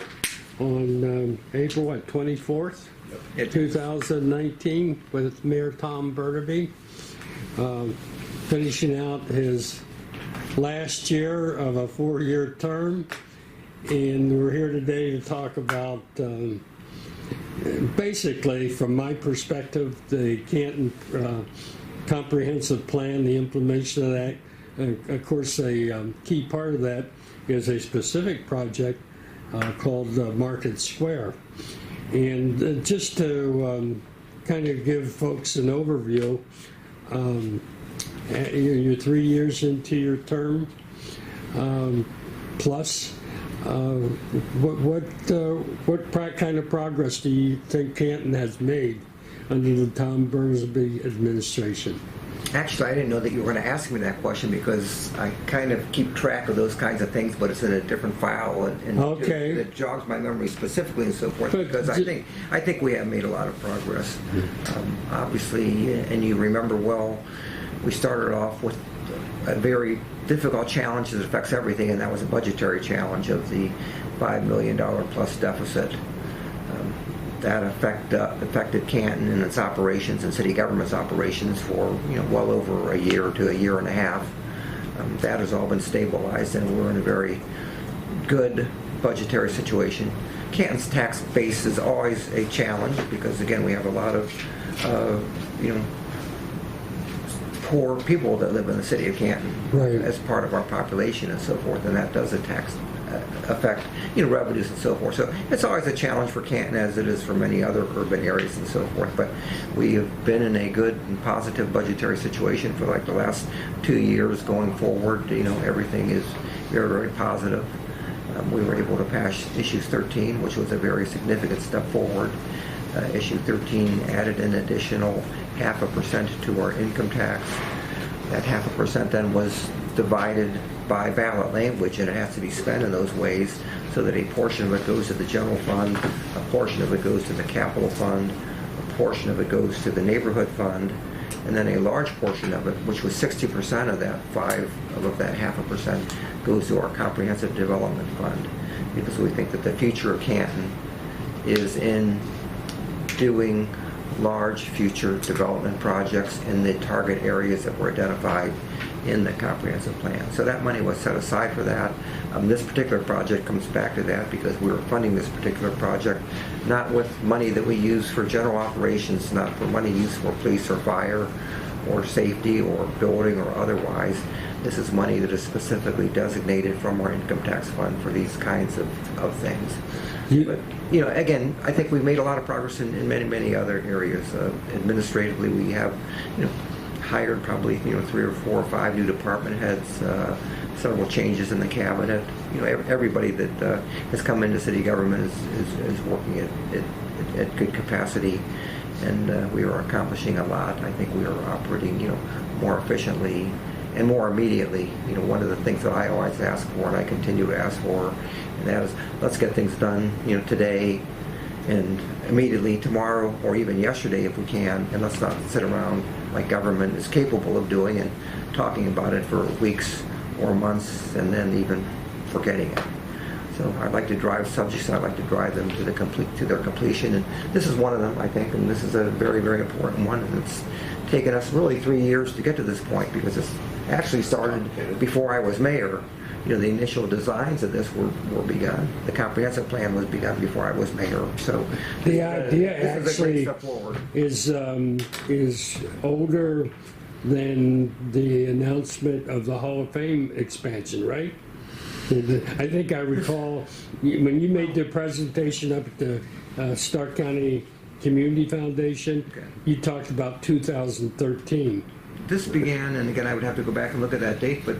on April, 24th, 2019, with Mayor Tom Bernabei, finishing out his last year of a 4-year term. And we're here today to talk about, basically, from my perspective, the Canton comprehensive plan, the implementation of that. Of course, a key part of that is a specific project called Market Square. And just to kind of give folks an overview, you're 3 years into your term, plus, what kind of progress do you think Canton has made under the Tom Bernabei administration? Actually, I didn't know that you were going to ask me that question because I kind of keep track of those kinds of things, but it's in a different file, and Okay. it jogs my memory specifically and so forth. But Because I think we have made a lot of progress. Obviously, and you remember well, we started off with a very difficult challenge that affects everything, and that was a budgetary challenge of the $5 million plus deficit. That affected Canton and its operations and city government's operations for well over a year to a year and a half. That has all been stabilized, and we're in a very good budgetary situation. Canton's tax base is always a challenge because, again, we have a lot of poor people that live in the city of Canton as part of our population and so forth, and that does affect revenues and so forth. So it's always a challenge for Canton, as it is for many other urban areas and so forth. But we have been in a good and positive budgetary situation for like the last 2 years going forward. Everything is very, very positive. We were able to pass Issue 13, which was a very significant step forward. Issue 13 added an additional 0.5% to our income tax. That 0.5% then was divided by ballot language, and it has to be spent in those ways so that a portion of it goes to the general fund, a portion of it goes to the capital fund, a portion of it goes to the neighborhood fund, and then a large portion of it, which was 60% of that 0.5%, goes to our comprehensive development fund, because we think that the future of Canton is in doing large future development projects in the target areas that were identified in the comprehensive plan. So that money was set aside for that. This particular project comes back to that because we were funding this particular project not with money that we use for general operations, not for money used for police or fire or safety or building or otherwise. This is money that is specifically designated from our income tax fund for these kinds of things. But, again, I think we've made a lot of progress in many, many other areas. Administratively, we have, hired probably, 3 or 4 or 5 new department heads, several changes in the cabinet. Everybody that has come into city government is working at good capacity, and we are accomplishing a lot. I think we are operating, more efficiently and more immediately. One of the things that I always ask for, and I continue to ask for, and that is, let's get things done, today and immediately, tomorrow, or even yesterday if we can, and let's not sit around like government is capable of doing and talking about it for weeks or months and then even forgetting it. So I'd like to drive subjects, and I'd like to drive them to their completion, and this is one of them, I think, and this is a very, very important one, and it's taken us really 3 years to get to this point because it's actually started before I was mayor. The initial designs of this were begun. The comprehensive plan was begun before I was mayor. So the idea actually is older than the announcement of the Hall of Fame expansion, right? I think I recall when you made the presentation up at the Stark County Community Foundation. Okay. You talked about 2013. This began, and again, I would have to go back and look at that date, but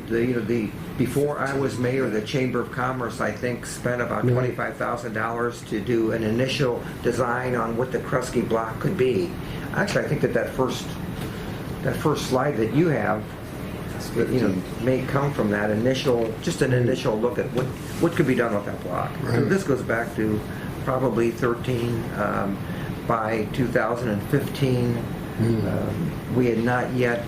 before I was mayor, the Chamber of Commerce, I think, spent about Yeah. $25,000 to do an initial design on what the Kresge block could be. Actually, I think that first slide that you have, may come from that initial, just an initial look at what could be done with that block. So Right. this goes back to probably 13. By 2015, we had not yet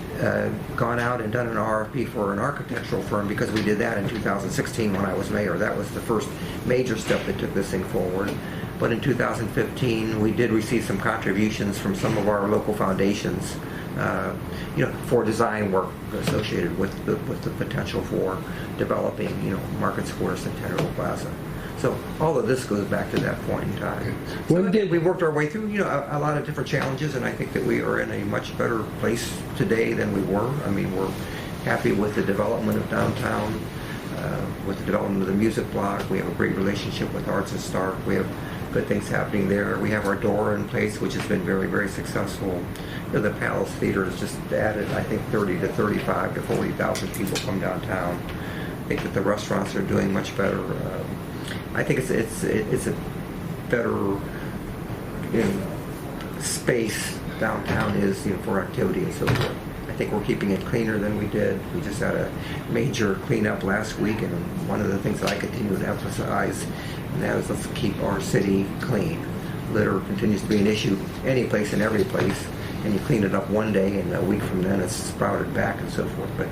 gone out and done an RFP for an architectural firm, because we did that in 2016 when I was mayor. That was the first major step that took this thing forward. But in 2015, we did receive some contributions from some of our local foundations, for design work associated with the potential for developing, Market Square, Centennial, Plaza. So all of this goes back to that point in time. So we worked our way through, a lot of different challenges, and I think that we are in a much better place today than we were. I mean, we're happy with the development of downtown, with the development of the music block. We have a great relationship with Arts and Stark. We have good things happening there. We have our door in place, which has been very, very successful. The Palace Theater has just added, I think, 30 to 35 to 40,000 people come downtown. I think that the restaurants are doing much better. I think it's a better space downtown is for activity and so forth. I think we're keeping it cleaner than we did. We just had a major cleanup last week, and one of the things that I continue to emphasize, and that is let's keep our city clean. Litter continues to be an issue any place and every place, and you clean it up one day and a week from then it's sprouted back and so forth, but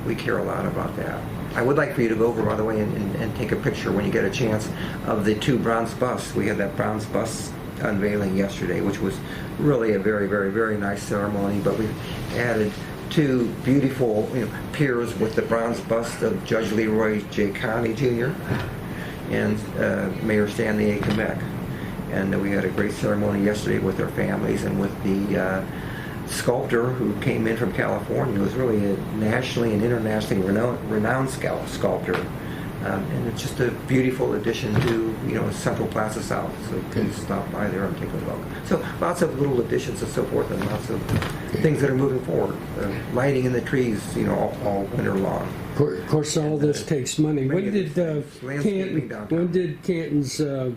we care a lot about that. I would like for you to go over, by the way, and take a picture when you get a chance of the two bronze busts. We had that bronze bust unveiling yesterday, which was really a very, very, very nice ceremony, but we added two beautiful piers with the bronze bust of Judge Leroy J. Conley Jr. and Mayor Stanley A. Kamek. And we had a great ceremony yesterday with their families and with the sculptor who came in from California, who was really a nationally and internationally renowned sculptor. And it's just a beautiful addition to Central Plaza South. So please stop by there and take a look. So lots of little additions and so forth, and lots of things that are moving forward. Lighting in the trees, all winter long. Of course, all this takes money. When did landscaping downtown. when did Canton's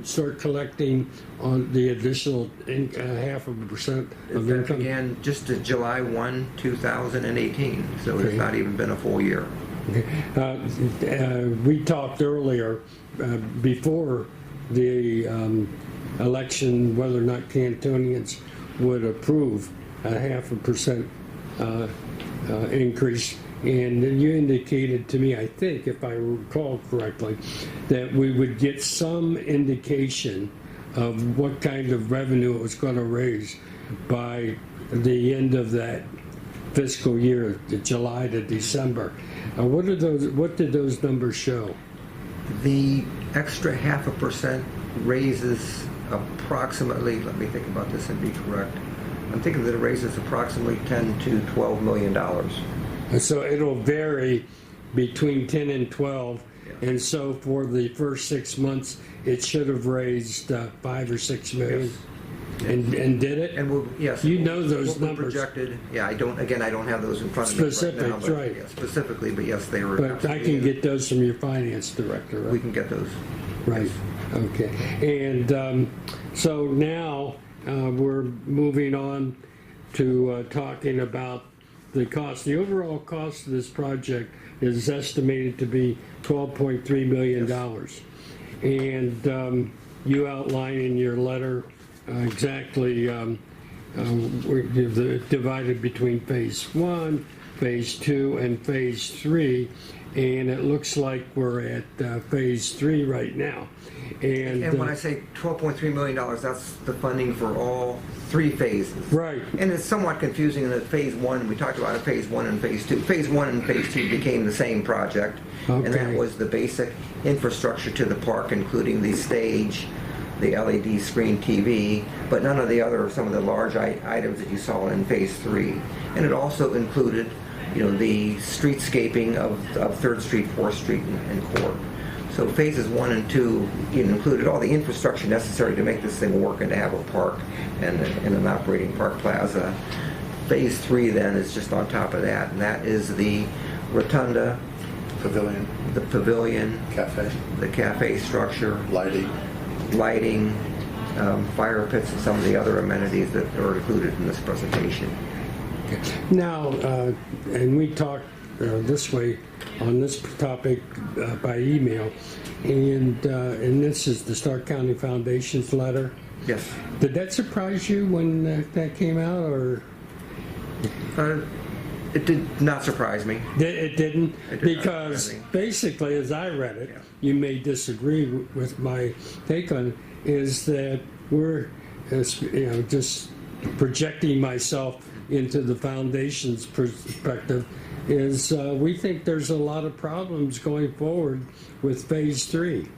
start collecting on the additional 0.5% of That income? began just July 1, 2018. So it's not even been a full year. We talked earlier before the election whether or not Cantonians would approve a 0.5% increase, and you indicated to me, I think, if I recall correctly, that we would get some indication of what kind of revenue it was going to raise by the end of that fiscal year, July to December. What did those numbers show? The extra 0.5% raises approximately, let me think about this and be correct, I'm thinking that it raises approximately $10 to $12 million. So it'll vary between 10 and 12, and so for the first 6 months, it should have raised 5 or 6 million. Yes. And did it? And those numbers. projected. Yeah, I don't have those in front of me right now. Specifics, right. Yeah, specifically, but yes, they were. But I can get those from your finance director, right? We can get those. Right. Okay. And so now we're moving on to talking about the cost. The overall cost of this project is estimated to be $12.3 million. Yes. And you outline in your letter exactly we're divided between phase 1, phase 2, and phase 3. And it looks like we're at phase 3 right now. And when I say $12.3 million, that's the funding for all 3 phases. Right. And it's somewhat confusing in that phase 1, we talked about phase 1 and phase 2. Phase 1 and phase 2 became the same project. Okay. And that was the basic infrastructure to the park, including the stage, the LED screen TV, but none of some of the large items that you saw in phase 3. And it also included the streetscaping of 3rd Street, 4th Street, and Court. So phases 1 and 2 included all the infrastructure necessary to make this thing work and to have a park and an operating park plaza. Phase 3 then is just on top of that, and that is the rotunda, Pavilion, the pavilion, cafe, the cafe structure, lighting. Fire pits, and some of the other amenities that are included in this presentation. Now, and we talked this way on this topic by email, and this is the Stark County Foundation's letter. Yes. Did that surprise you when that came out, or? It did not surprise me. It didn't? It did not Because surprise me. basically, as I read it, Yeah. you may disagree with my take on it, is that we're, just projecting myself into the foundation's perspective, is we think there's a lot of problems going forward with phase 3.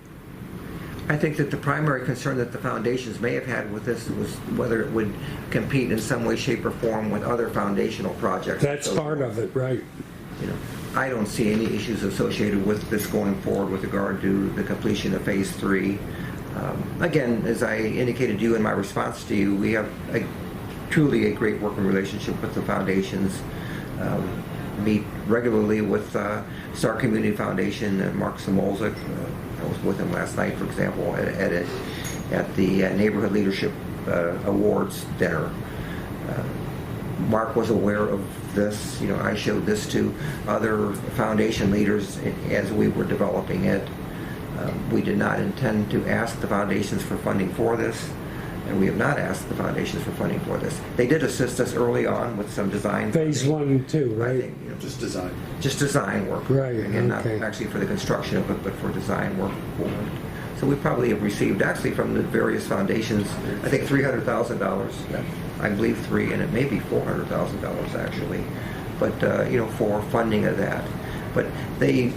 I think that the primary concern that the foundations may have had with this was whether it would compete in some way, shape, or form with other foundational projects. That's part of it, right? I don't see any issues associated with this going forward with regard to the completion of phase 3. Again, as I indicated to you in my response to you, we have truly a great working relationship with the foundations. Meet regularly with Stark Community Foundation and Mark Samolzik. I was with him last night, for example, at the Neighborhood Leadership Awards dinner. Mark was aware of this. I showed this to other foundation leaders as we were developing it. We did not intend to ask the foundations for funding for this, and we have not asked the foundations for funding for this. They did assist us early on with some design. Phase 1 and 2, right? I think, Just design. just design work. Right, Again, okay. not actually for the construction of it, but for design work for it. So we probably have received, actually from the various foundations, I think $300,000. I believe 3, and it may be $400,000 actually, but for funding of that. But they,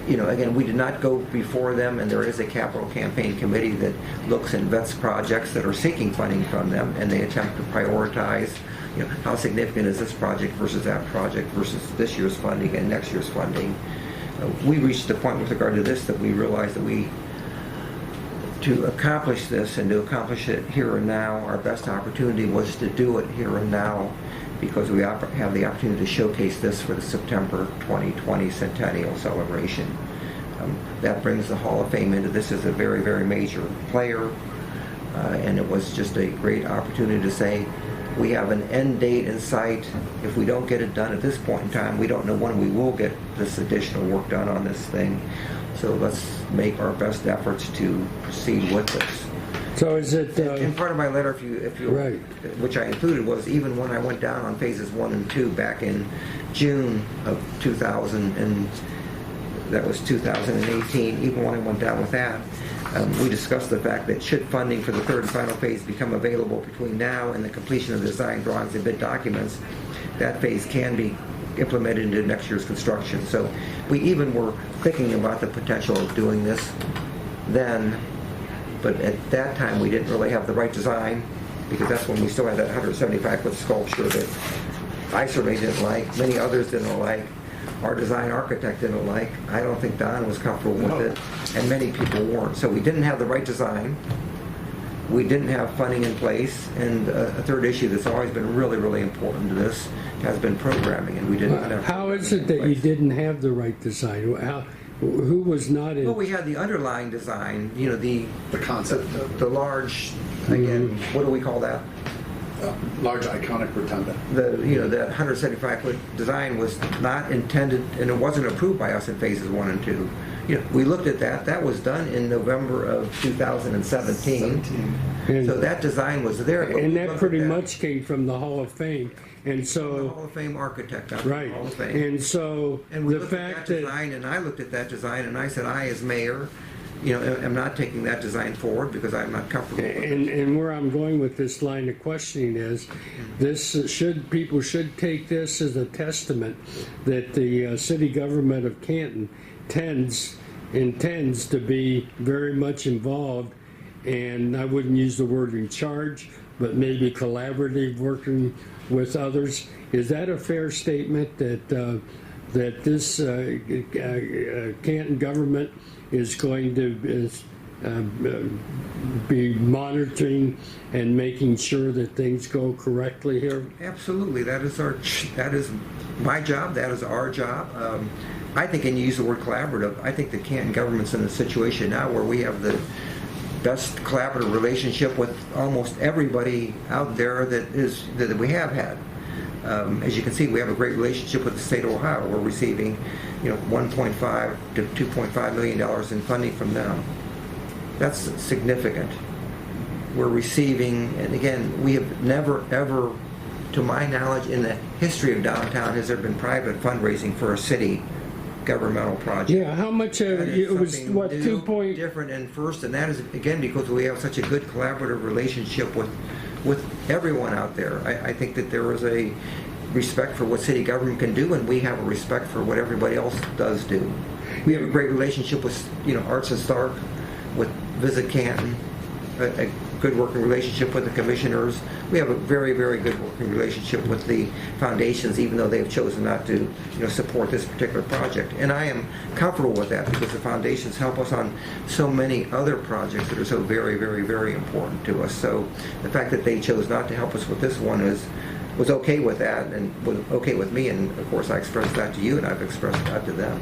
again, we did not go before them, and there is a capital campaign committee that looks and vets projects that are seeking funding from them, and they attempt to prioritize, how significant is this project versus that project versus this year's funding and next year's funding. We reached the point with regard to this that we realized that to accomplish this and to accomplish it here and now, our best opportunity was to do it here and now, because we have the opportunity to showcase this for the September 2020 Centennial celebration. That brings the Hall of Fame into this as a very, very major player, and it was just a great opportunity to say, we have an end date in sight. If we don't get it done at this point in time, we don't know when we will get this additional work done on this thing. So let's make our best efforts to proceed with this. So is it... In part of my letter, if you Right. which I included, was even when I went down on phases 1 and 2 back in June of 2000, and that was 2018, even when I went down with that, we discussed the fact that should funding for the third and final phase become available between now and the completion of the design drawings and bid documents, that phase can be implemented into next year's construction. So we even were thinking about the potential of doing this then, but at that time we didn't really have the right design, because that's when we still had that 175-foot sculpture that I certainly didn't like, many others didn't like, our design architect didn't like. I don't think Don was comfortable with it, and many people weren't. So we didn't have the right design, we didn't have funding in place, and a third issue that's always been really, really important to this has been programming, and we didn't have. How is it that you didn't have the right design? Who was not in? Well, we had the underlying design, the concept. the large, again, what do we call that? Large iconic rotunda. That 175-foot design was not intended, and it wasn't approved by us in phases 1 and 2. We looked at that. That was done in November of 2017. So that design was there. And that pretty much came from the Hall of Fame. And so, the Hall of Fame architect, not right. the Hall of Fame. And so And we the looked at fact that that design, and I looked at that design, and I said, I, as mayor, am not taking that design forward because I'm not comfortable with it. and where I'm going with this line of questioning is, people should take this as a testament that the city government of Canton intends to be very much involved, and I wouldn't use the word in charge, but maybe collaborative, working with others. Is that a fair statement that that this Canton government is going to be monitoring and making sure that things go correctly here? Absolutely. That is my job. That is our job. I think, and you use the word collaborative, I think the Canton government's in a situation now where we have the best collaborative relationship with almost everybody out there that we have had. As you can see, we have a great relationship with the state of Ohio. We're receiving, $1.5 to $2.5 million in funding from them. That's significant. We're receiving, and again, we have never, ever, to my knowledge, in the history of downtown, has there been private fundraising for a city governmental project. Yeah, how much it was, what, new, 2 point... different and first, and that is, again, because we have such a good collaborative relationship with everyone out there. I think that there is a respect for what city government can do, and we have a respect for what everybody else does do. We have a great relationship with, Arts and Stark, with Visit Canton, a good working relationship with the commissioners. We have a very, very good working relationship with the foundations, even though they've chosen not to, support this particular project. And I am comfortable with that because the foundations help us on so many other projects that are so very, very, very important to us. So the fact that they chose not to help us with this one was okay with that and was okay with me. And of course, I expressed that to you, and I've expressed that to them.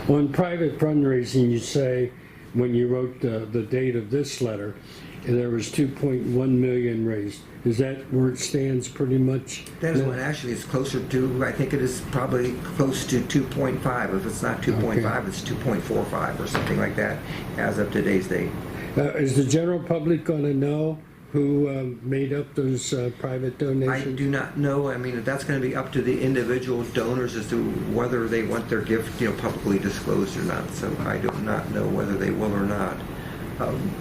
Well, in private fundraising, you say, when you wrote the date of this letter, there was 2.1 million raised. Is that where it stands pretty much? That is when actually it's closer to, I think it is probably close to 2.5. If it's not 2.5, okay. It's 2.45 or something like that as of today's date. Is the general public going to know who made up those private donations? I do not know. I mean, that's going to be up to the individual donors as to whether they want their gift, publicly disclosed or not. So I do not know whether they will or not.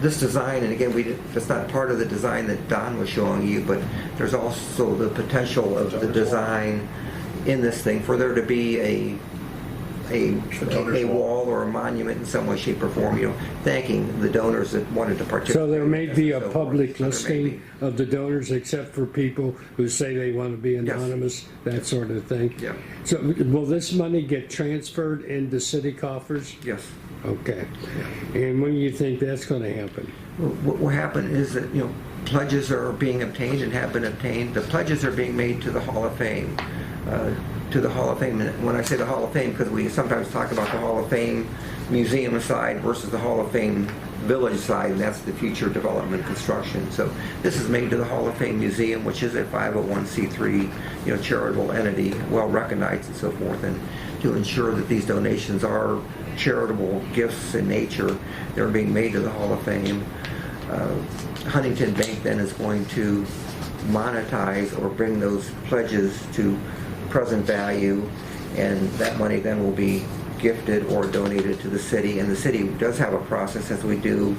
This design, and again, that's not part of the design that Don was showing you, but there's also the potential of the design in this thing for there to be a wall or a monument in some way, shape, or form, thanking the donors that wanted to participate. So there may be a public listing of the donors, except for people who say they want to be anonymous, yes. That sort of thing. Yeah. So will this money get transferred into city coffers? Yes. Okay. Yeah. And when do you think that's going to happen? What will happen is that, pledges are being obtained and have been obtained. The pledges are being made to the Hall of Fame. And when I say the Hall of Fame, because we sometimes talk about the Hall of Fame museum side versus the Hall of Fame village side, and that's the future development construction. So this is made to the Hall of Fame Museum, which is a 501c3, charitable entity, well recognized and so forth, and to ensure that these donations are charitable gifts in nature. They're being made to the Hall of Fame. Huntington Bank then is going to monetize or bring those pledges to present value, and that money then will be gifted or donated to the city. And the city does have a process, as we do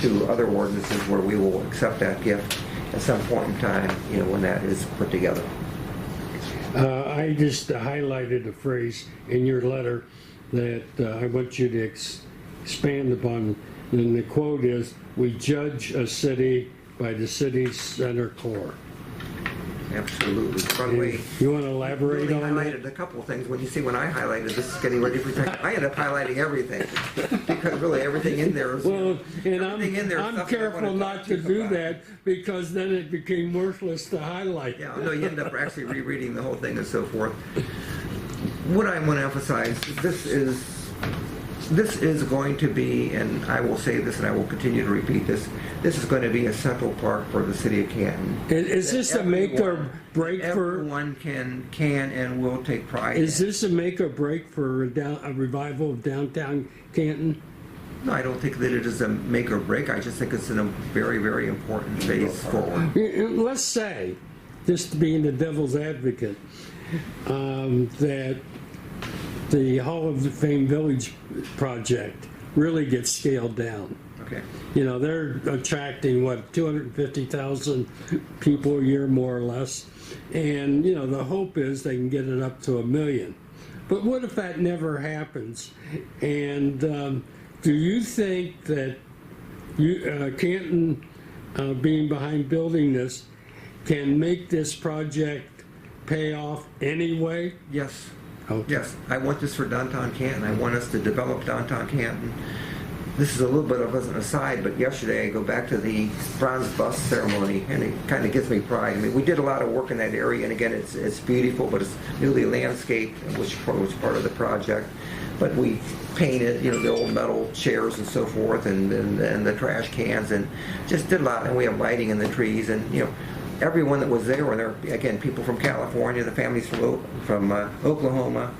to other ordinances, where we will accept that gift at some point in time, when that is put together. I just highlighted a phrase in your letter that I want you to expand upon, and the quote is, "We judge a city by the city's center core." Absolutely. By the way, you want to elaborate really on highlighted that? A couple of things. When you see when I highlighted, this is getting ready for time. I end up highlighting everything because really everything in there is. Well, and I'm careful not to do that because then it became worthless to highlight. Yeah, no, you end up actually rereading the whole thing and so forth. What I want to emphasize is this is going to be, and I will say this and I will continue to repeat this, this is going to be a central park for the city of Canton. Is this a make or break for... Everyone can and will take pride Is this a make or break for a revival of downtown Canton? No, I don't think that it is a make or break. I just think it's in a very, very important phase forward. Let's say, just being the devil's advocate, that the Hall of Fame Village project really gets scaled down. Okay. They're attracting, 250,000 people a year, more or less. And, the hope is they can get it up to 1 million. But what if that never happens? And do you think that Canton, being behind building this, can make this project pay off anyway? Yes. Okay. Yes, I want this for downtown Canton. I want us to develop downtown Canton. This is a little bit of an aside, but yesterday I go back to the bronze bust ceremony, and it kind of gives me pride. I mean, we did a lot of work in that area, and again, it's beautiful, but it's newly landscaped, which was part of the project. But we painted, the old metal chairs and so forth, and the trash cans, and just did a lot. And we have lighting in the trees, and everyone that was there, and there again, people from California, the families from Oklahoma.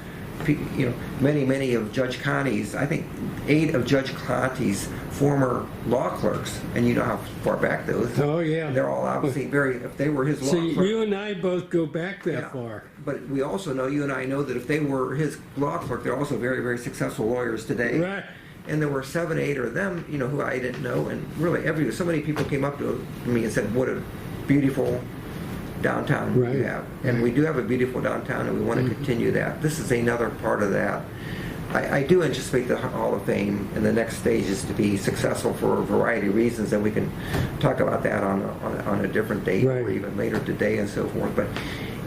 Many of Judge Connie's, I think 8 of Judge Connie's former law clerks, and you know how far back those. Oh, yeah. They're all obviously if they were his law See, clerks. you and I both go back that far. But we also know, you and I know that if they were his law clerk, they're also very, very successful lawyers today. Right. And there were 7, 8 of them, who I didn't know, and really so many people came up to me and said, what a beautiful downtown right. we have. And we do have a beautiful downtown, and we want to continue that. This is another part of that. I do anticipate the Hall of Fame in the next stages to be successful for a variety of reasons, and we can talk about that on a different date right. or even later today and so forth.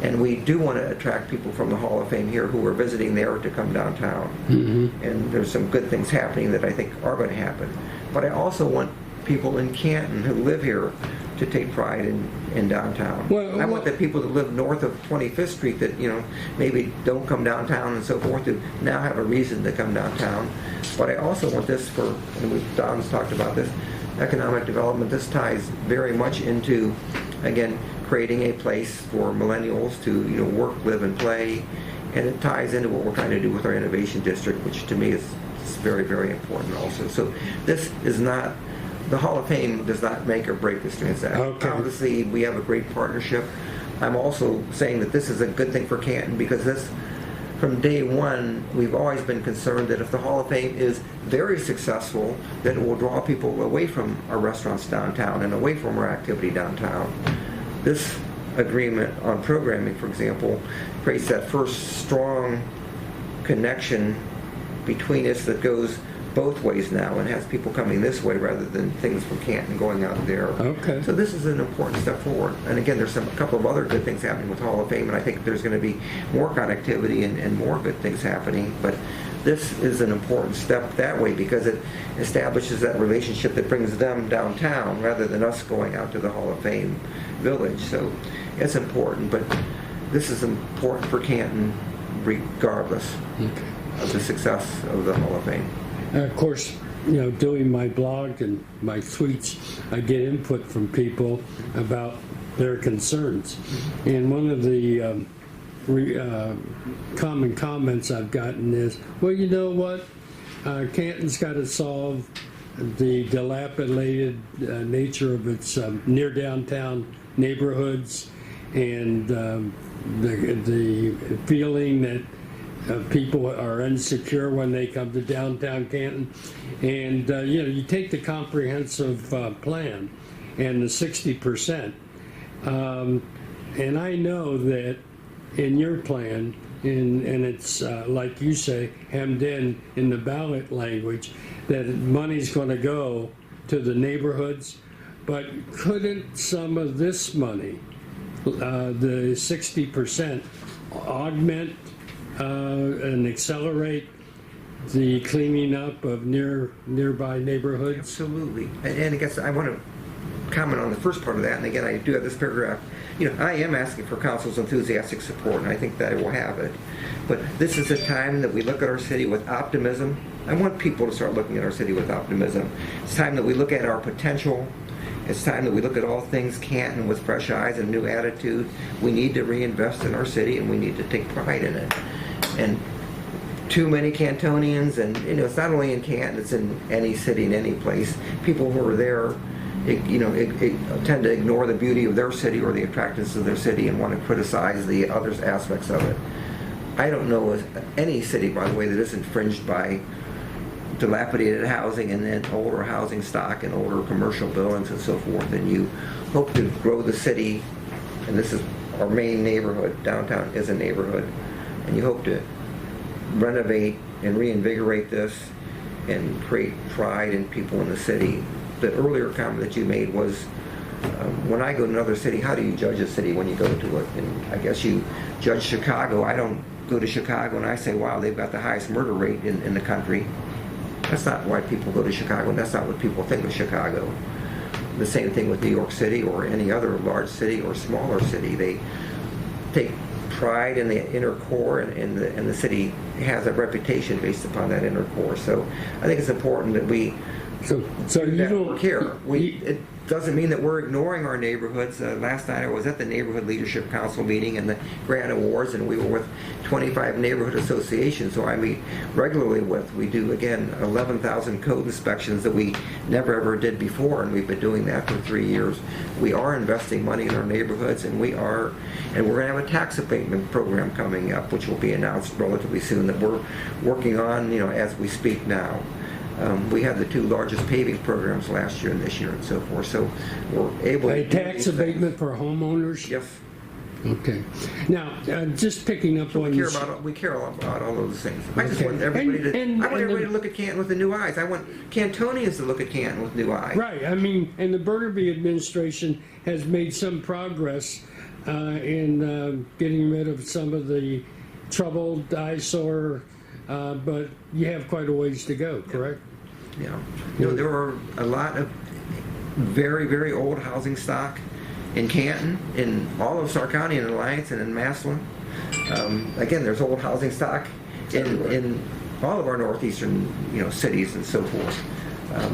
And we do want to attract people from the Hall of Fame here who are visiting there to come downtown. Mm-hmm. And there's some good things happening that I think are going to happen. But I also want people in Canton who live here to take pride in downtown. I want the people that live north of 25th Street that, maybe don't come downtown and so forth to now have a reason to come downtown. But I also want this and Don's talked about this, economic development. This ties very much into, again, creating a place for millennials to, work, live, and play. And it ties into what we're trying to do with our innovation district, which to me is very, very important also. So this is not, the Hall of Fame does not make or break this transaction. Okay. Obviously, we have a great partnership. I'm also saying that this is a good thing for Canton because this, from day one, we've always been concerned that if the Hall of Fame is very successful, that it will draw people away from our restaurants downtown and away from our activity downtown. This agreement on programming, for example, creates that first strong connection between us that goes both ways now and has people coming this way rather than things from Canton going out there. Okay. So this is an important step forward. And again, there's a couple of other good things happening with Hall of Fame, and I think there's going to be more connectivity and more good things happening. But this is an important step that way because it establishes that relationship that brings them downtown rather than us going out to the Hall of Fame village. So it's important, but this is important for Canton regardless of the success of the Hall of Fame. Of course, doing my blog and my tweets, I get input from people about their concerns. And one of the common comments I've gotten is, well, you know what? Canton's got to solve the dilapidated nature of its near downtown neighborhoods and the feeling that people are insecure when they come to downtown Canton. And, you take the comprehensive plan and the 60%. And I know that in your plan, and it's, like you say, hemmed in the ballot language, that money's going to go to the neighborhoods. But couldn't some of this money, the 60%, augment and accelerate the cleaning up of nearby neighborhoods? Absolutely. And I guess I want to comment on the first part of that. And again, I do have this paragraph. I am asking for council's enthusiastic support, and I think that I will have it. But this is a time that we look at our city with optimism. I want people to start looking at our city with optimism. It's time that we look at our potential. It's time that we look at all things Canton with fresh eyes and new attitude. We need to reinvest in our city, and we need to take pride in it. And too many Cantonians, and it's not only in Canton, it's in any city, in any place. People who are there, tend to ignore the beauty of their city or the attractiveness of their city and want to criticize the other aspects of it. I don't know any city, by the way, that is infringed by dilapidated housing and then older housing stock and older commercial buildings and so forth. And you hope to grow the city, and this is our main neighborhood. Downtown is a neighborhood. And you hope to renovate and reinvigorate this and create pride in people in the city. The earlier comment that you made was, when I go to another city, how do you judge a city when you go to it? And I guess you judge Chicago. I don't go to Chicago and I say, wow, they've got the highest murder rate in the country. That's not why people go to Chicago, and that's not what people think of Chicago. The same thing with New York City or any other large city or smaller city. They take pride in the inner core, and the city has a reputation based upon that inner core. So I think it's important that we So you that don't work here. It doesn't mean that we're ignoring our neighborhoods. Last night I was at the Neighborhood Leadership Council meeting and the Grant Awards, and we were with 25 neighborhood associations who I meet regularly with. We do, again, 11,000 code inspections that we never ever did before, and we've been doing that for 3 years. We are investing money in our neighborhoods, and we're going to have a tax abatement program coming up, which will be announced relatively soon, that we're working on, as we speak now. We had the 2 largest paving programs last year and this year and so forth. So we're able to... A tax abatement for homeowners? Yes. Okay. Now, just picking up on... We care about all those things. I just want everybody to look at Canton with the new eyes. I want Cantonians to look at Canton with new eyes. Right. I mean, and the Bernabei administration has made some progress in getting rid of some of the troubled eyesore, but you have quite a ways to go, correct? Yeah. There are a lot of very, very old housing stock in Canton, in all of Stark County, in Alliance, and in Massillon. Again, there's old housing stock in all of our northeastern cities and so forth.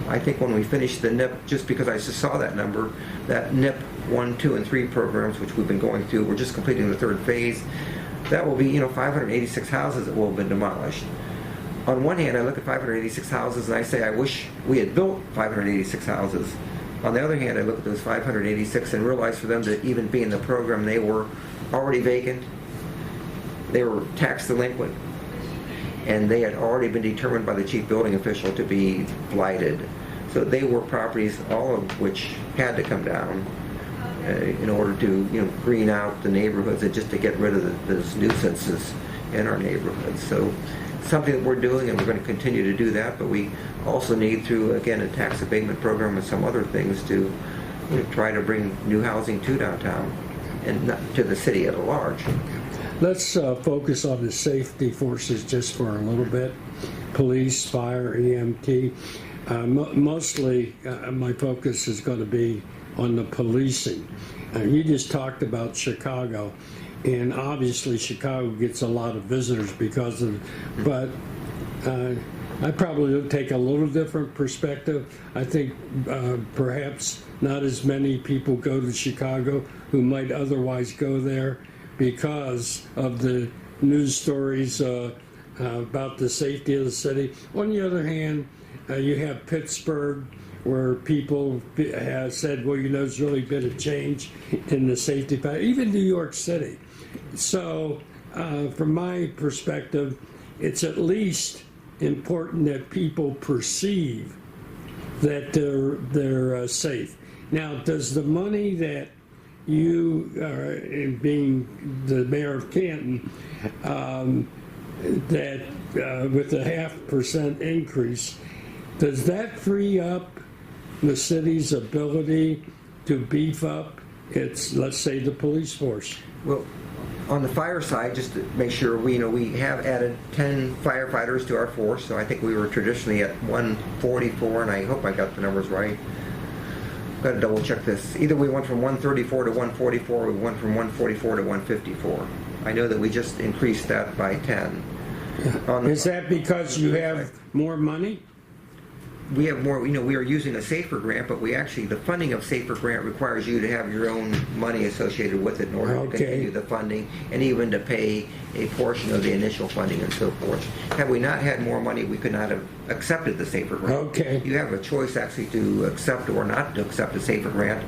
I think when we finish the NIP, just because I just saw that number, that NIP 1, 2, and 3 programs, which we've been going through, we're just completing the 3rd phase. That will be 586 houses that will have been demolished. On one hand, I look at 586 houses and I say, I wish we had built 586 houses. On the other hand, I look at those 586 and realize for them to even be in the program, they were already vacant, they were tax delinquent, and they had already been determined by the chief building official to be blighted. So they were properties, all of which had to come down in order to green out the neighborhoods and just to get rid of those nuisances in our neighborhoods. So something that we're doing, and we're going to continue to do that, but we also need, through, again, a tax abatement program and some other things, to try to bring new housing to downtown and not to the city at large. Let's focus on the safety forces just for a little bit. Police, fire, EMT. Mostly my focus is going to be on the policing. You just talked about Chicago, and obviously Chicago gets a lot of visitors because of, but I probably would take a little different perspective. I think perhaps not as many people go to Chicago who might otherwise go there because of the news stories about the safety of the city. On the other hand, you have Pittsburgh, where people have said, well, there's really been a change in the safety pattern, even New York City. So from my perspective, it's at least important that people perceive that they're safe. Now, does the money that you, being the mayor of Canton, that with a 0.5% increase, does that free up the city's ability to beef up its, let's say, the police force? Well, on the fire side, just to make sure, we have added 10 firefighters to our force, so I think we were traditionally at 144, and I hope I got the numbers right. I've got to double check this. Either we went from 134 to 144, or we went from 144 to 154. I know that we just increased that by 10. Is that because you have more money? We have more, we are using a SAFER grant, but the funding of SAFER grant requires you to have your own money associated with it in order to continue the funding and even to pay a portion of the initial funding and so forth. Had we not had more money, we could not have accepted the SAFER grant. Okay. You have a choice actually to accept or not to accept a SAFER grant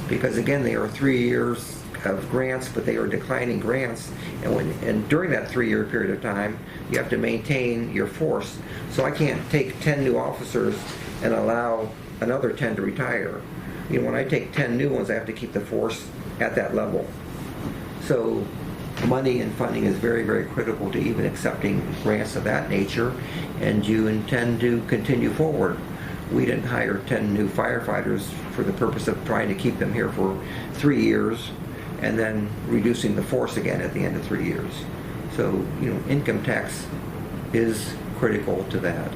because, again, they are 3 years of grants, but they are declining grants, and during that 3-year period of time, you have to maintain your force. So I can't take 10 new officers and allow another 10 to retire. When I take 10 new ones, I have to keep the force at that level. So money and funding is very, very critical to even accepting grants of that nature, and you intend to continue forward. We didn't hire 10 new firefighters for the purpose of trying to keep them here for 3 years and then reducing the force again at the end of 3 years. So, income tax is critical to that.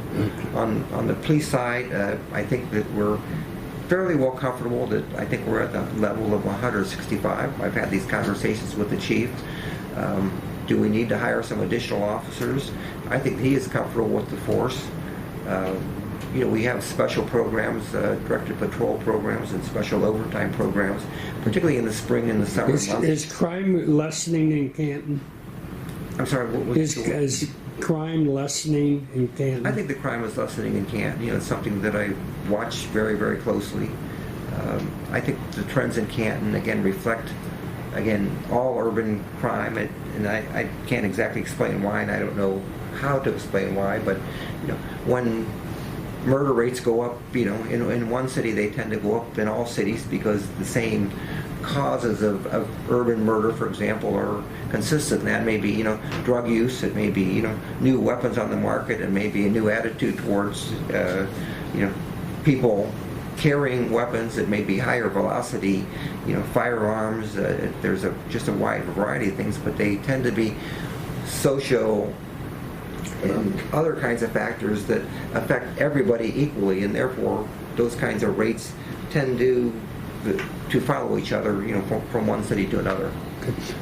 On the police side, I think that we're fairly well comfortable that I think we're at the level of 165. I've had these conversations with the chief. Do we need to hire some additional officers? I think he is comfortable with the force. We have special programs, directed patrol programs and special overtime programs, particularly in the spring and the summer months. Is crime lessening in Canton? I'm sorry, what was Is crime lessening in Canton? I think the crime is lessening in Canton. It's something that I watch very, very closely. I think the trends in Canton, again, reflect, all urban crime, and I can't exactly explain why, and I don't know how to explain why, but, when murder rates go up, in one city, they tend to go up in all cities because the same causes of urban murder, for example, are consistent. And that may be, drug use, it may be, new weapons on the market, it may be a new attitude towards, people carrying weapons, it may be higher velocity, firearms, there's just a wide variety of things, but they tend to be social and other kinds of factors that affect everybody equally, and therefore those kinds of rates tend to follow each other, from one city to another.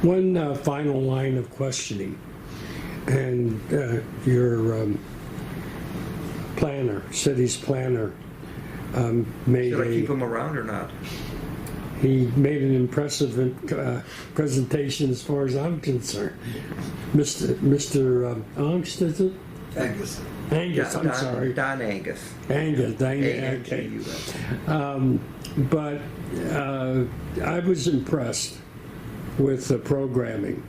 One final line of questioning, and your city's planner, made Should I keep him around or not? He made an impressive presentation as far as I'm concerned. Mr. Angus, is it? Angus. Angus, Yeah, I'm sorry. Don Angus. Angus, okay. But I was impressed with the programming,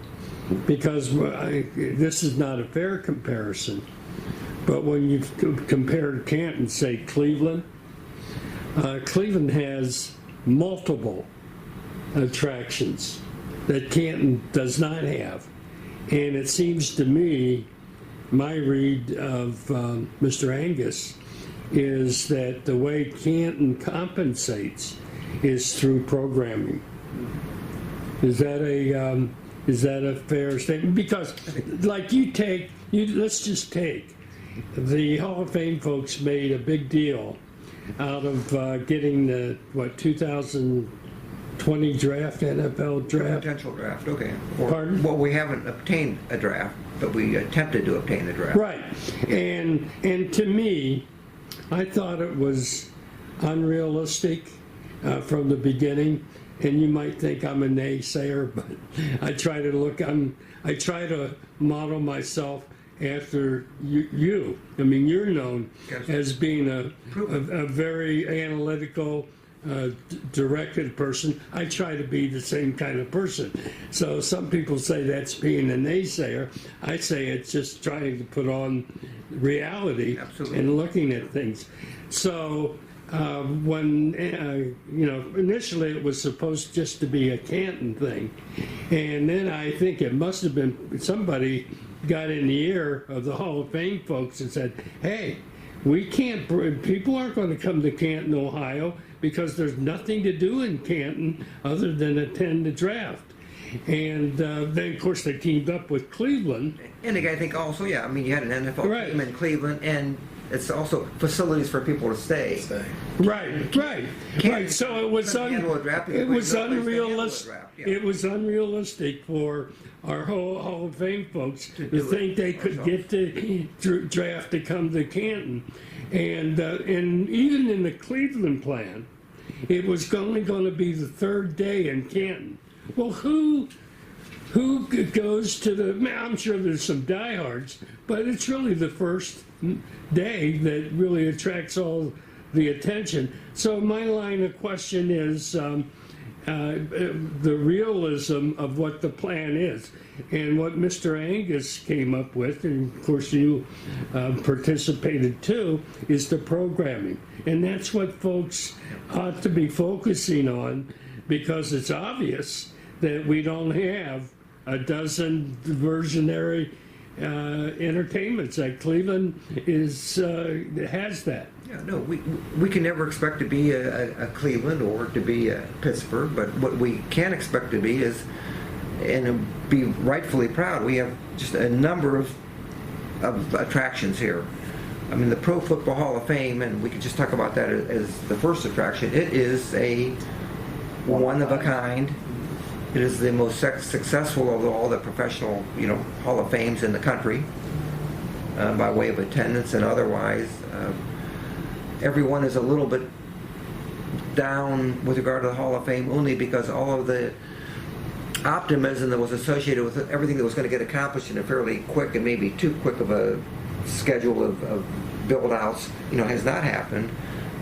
because this is not a fair comparison, but when you compare Canton, say Cleveland, Cleveland has multiple attractions that Canton does not have. And it seems to me, my read of Mr. Angus is that the way Canton compensates is through programming. Is that a fair statement? Because, like, let's just take the Hall of Fame folks made a big deal out of getting the 2020 draft, NFL draft. Potential draft, okay. Pardon? Well, we haven't obtained a draft, but we attempted to obtain a draft. Right, and to me, I thought it was unrealistic from the beginning. And you might think I'm a naysayer, but I try to model myself after you. I mean, you're known as being a very analytical, directed person. I try to be the same kind of person. So some people say that's being a naysayer. I say it's just trying to put on reality. Absolutely. And looking at things. So when initially it was supposed just to be a Canton thing, and then I think it must have been somebody got in the ear of the Hall of Fame folks and said, hey, people aren't going to come to Canton, Ohio, because there's nothing to do in Canton other than attend the draft. And then, of course, they teamed up with Cleveland. And I think also, you had an NFL team in Cleveland, and it's also facilities for people to stay. Right. So it was unrealistic. It was unrealistic for our Hall of Fame folks to think they could get the draft to come to Canton, and even in the Cleveland plan, it was only going to be the third day in Canton. Well, who goes to I'm sure there's some diehards, but it's really the first day that really attracts all the attention. So my line of question is the realism of what the plan is. And what Mr. Angus came up with, and of course you participated too, is the programming. And that's what folks ought to be focusing on, because it's obvious that we don't have a dozen diversionary entertainments. Like Cleveland has that. Yeah, no, we can never expect to be a Cleveland or to be a Pittsburgh, but what we can expect to be is and be rightfully proud. We have just a number of attractions here. I mean, the Pro Football Hall of Fame, and we could just talk about that as the first attraction. It is a one of a kind. It is the most successful of all the professional, Hall of Fames in the country, by way of attendance and otherwise. Everyone is a little bit down with regard to the Hall of Fame only because all of the optimism that was associated with everything that was going to get accomplished in a fairly quick and maybe too quick of a schedule of build-outs, has not happened.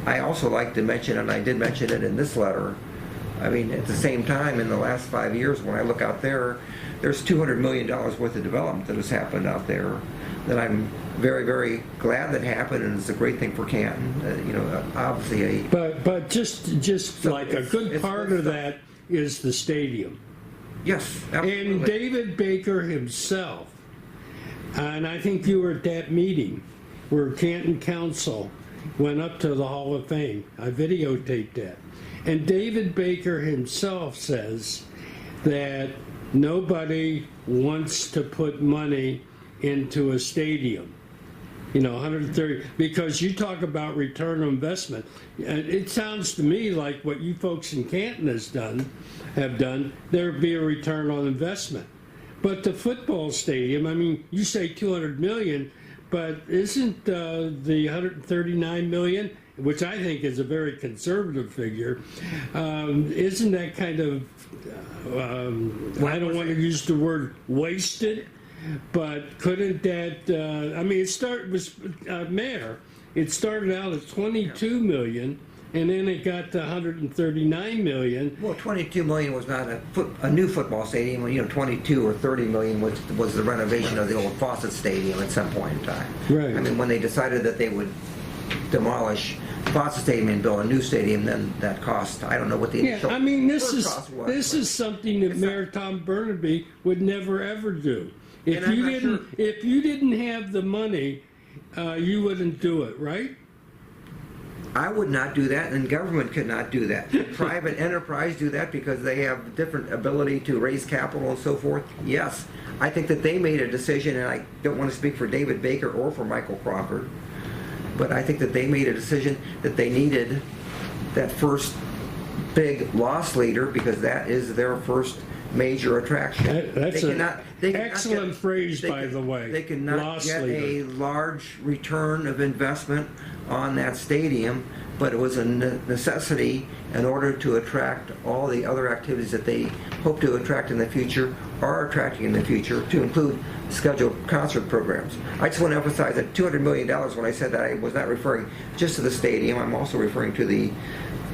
I also like to mention, and I did mention it in this letter, I mean, at the same time, in the last 5 years, when I look out there, there's $200 million worth of development that has happened out there that I'm very, very glad that happened, and it's a great thing for Canton. Obviously But just so like a good part of that is the stadium. Yes, absolutely. And David Baker himself, and I think you were at that meeting where Canton Council went up to the Hall of Fame. I videotaped that. And David Baker himself says that nobody wants to put money into a stadium. 130, because you talk about return on investment. And it sounds to me like what you folks in Canton have done, there'd be a return on investment. But the football stadium, I mean, you say 200 million, but isn't the 139 million, which I think is a very conservative figure, isn't that kind of, I don't want to use the word wasted, but couldn't that, Mayor, it started out at 22 million, and then it got to 139 million. Well, 22 million was not a new football stadium. 22 or 30 million was the renovation of the old Fawcett Stadium at some point in time. Right. I mean, when they decided that they would demolish Fawcett Stadium and build a new stadium, then that cost, I don't know what the initial cost was. This is something that Mayor Tom Bernabei would never ever do. If you didn't have the money, you wouldn't do it, right? I would not do that, and government could not do that. Private enterprise do that because they have different ability to raise capital and so forth. Yes, I think that they made a decision, and I don't want to speak for David Baker or for Michael Crawford, but I think that they made a decision that they needed that first big loss leader because that is their first major attraction. That's an excellent phrase, by the way. They cannot get a large return of investment on that stadium, but it was a necessity in order to attract all the other activities that they hope to attract in the future, are attracting in the future, to include scheduled concert programs. I just want to emphasize that $200 million, when I said that, I was not referring just to the stadium. I'm also referring to the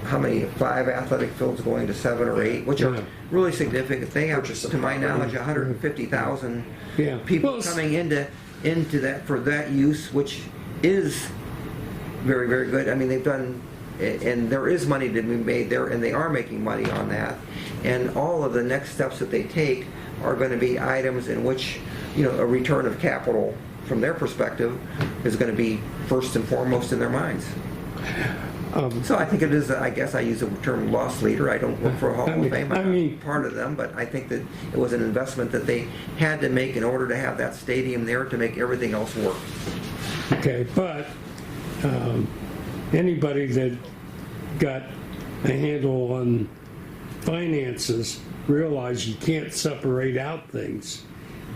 5 athletic fields going to 7 or 8, which are really significant. They have, to my knowledge, 150,000 people coming into that for that use, which is very, very good. I mean, they've done, and there is money to be made there, and they are making money on that. And all of the next steps that they take are going to be items in which, a return of capital from their perspective is going to be first and foremost in their minds. So I think it is, I guess I use the term loss leader. I don't work for a Hall of Fame. I'm part of them, but I think that it was an investment that they had to make in order to have that stadium there to make everything else work. Okay, but anybody that got a handle on finances realize you can't separate out things,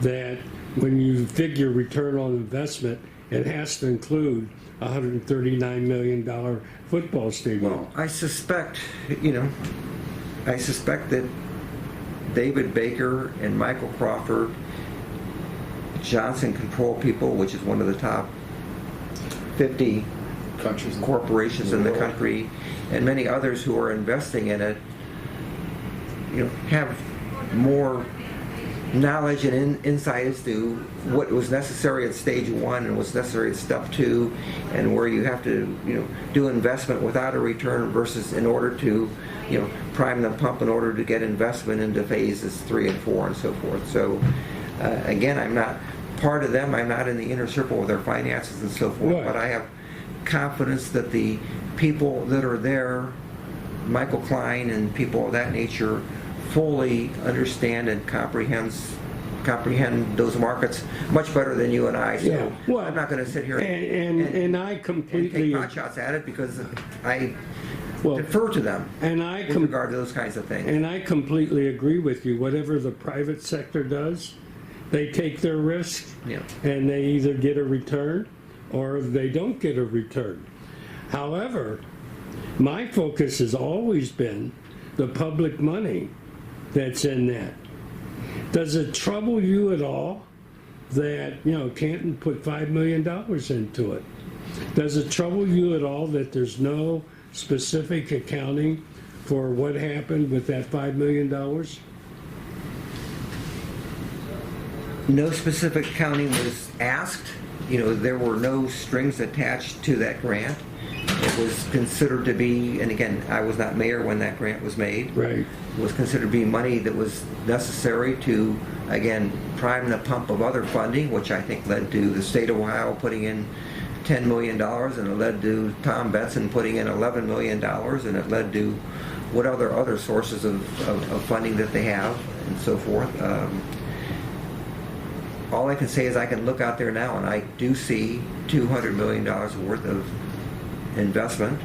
that when you figure return on investment, it has to include a $139 million football stadium. Well, I suspect that David Baker and Michael Crawford, Johnson Control People, which is one of the top 50 corporations in the country, and many others who are investing in it, have more knowledge and insight as to what was necessary at stage 1 and what's necessary at step 2, and where you have to do investment without a return versus in order to prime the pump in order to get investment into phases 3 and 4 and so forth. So again, I'm not part of them. I'm not in the inner circle of their finances and so forth, right. But I have confidence that the people that are there, Michael Klein and people of that nature, fully understand and comprehend those markets much better than you and I. So Yeah, well, I'm not going to sit here and I completely take pot shots at it because I well, defer to them and I with regard to those kinds of things. And I completely agree with you. Whatever the private sector does, they take their risk, Yeah. and they either get a return or they don't get a return. However, my focus has always been the public money that's in that. Does it trouble you at all that, Canton put $5 million into it? Does it trouble you at all that there's no specific accounting for what happened with that $5 million? No specific accounting was asked. There were no strings attached to that grant. It was considered to be, and again, I was not mayor when that grant was made. Right. It was considered to be money that was necessary to, again, prime the pump of other funding, which I think led to the state of Ohio putting in $10 million, and it led to Tom Benson putting in $11 million, and it led to what other sources of funding that they have, and so forth. All I can say is I can look out there now, and I do see $200 million worth of investment.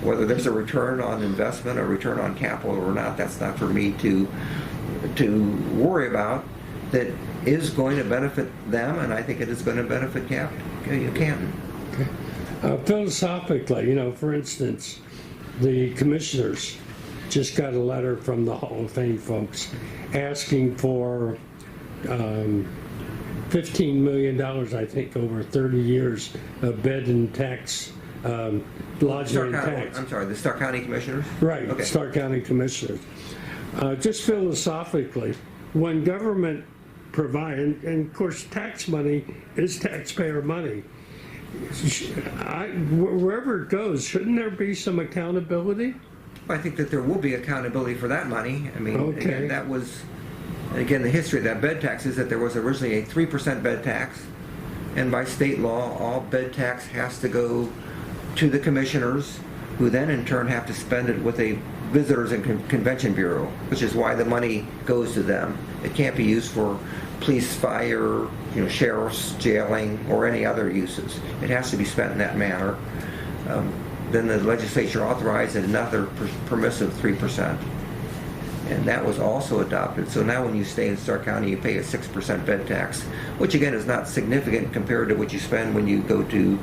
Whether there's a return on investment or return on capital or not, that's not for me to worry about. That is going to benefit them, and I think it is going to benefit Canton. Okay. Philosophically, for instance, the commissioners just got a letter from the Hall of Fame folks asking for $15 million, I think, over 30 years of bed and tax, lodging and tax. I'm sorry, the Stark County Commissioners? Right, Okay. Stark County Commissioners. Just philosophically, when government provides, and of course tax money is taxpayer money, wherever it goes, shouldn't there be some accountability? I think that there will be accountability for that money. I mean, Okay. again, that was, and again, the history of that bed tax is that there was originally a 3% bed tax, and by state law, all bed tax has to go to the commissioners, who then in turn have to spend it with a Visitors and Convention Bureau, which is why the money goes to them. It can't be used for police, fire, sheriffs, jailing, or any other uses. It has to be spent in that manner. Then the legislature authorized another permissive 3%. And that was also adopted. So now when you stay in Stark County, you pay a 6% bed tax, which again is not significant compared to what you spend when you go to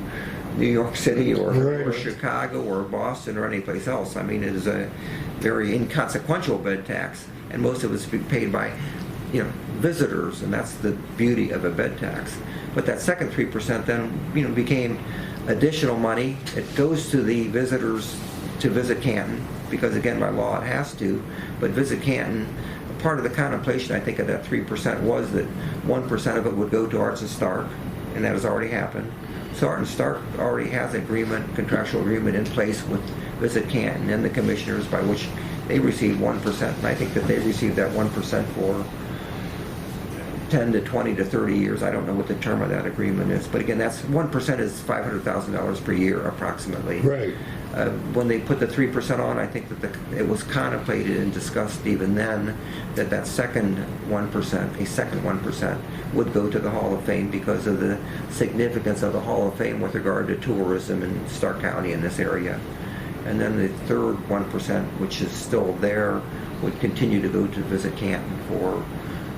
New York City or Chicago or Boston or any place else. I mean, it is a very inconsequential bed tax, and most of it's paid by visitors, and that's the beauty of a bed tax. But that second 3% then became additional money. It goes to the visitors to visit Canton, because again, by law it has to, but visit Canton. Part of the contemplation, I think, of that 3% was that 1% of it would go to Arts and Stark, and that has already happened. So Art and Stark already has an contractual agreement in place with Visit Canton and the commissioners, by which they receive 1%, and I think that they receive that 1% for 10 to 20 to 30 years. I don't know what the term of that agreement is, but again, that's 1% is $500,000 per year approximately. Right. When they put the 3% on, I think that it was contemplated and discussed even then that second 1%, a second 1%, would go to the Hall of Fame because of the significance of the Hall of Fame with regard to tourism in Stark County in this area. And then the third 1%, which is still there, would continue to go to Visit Canton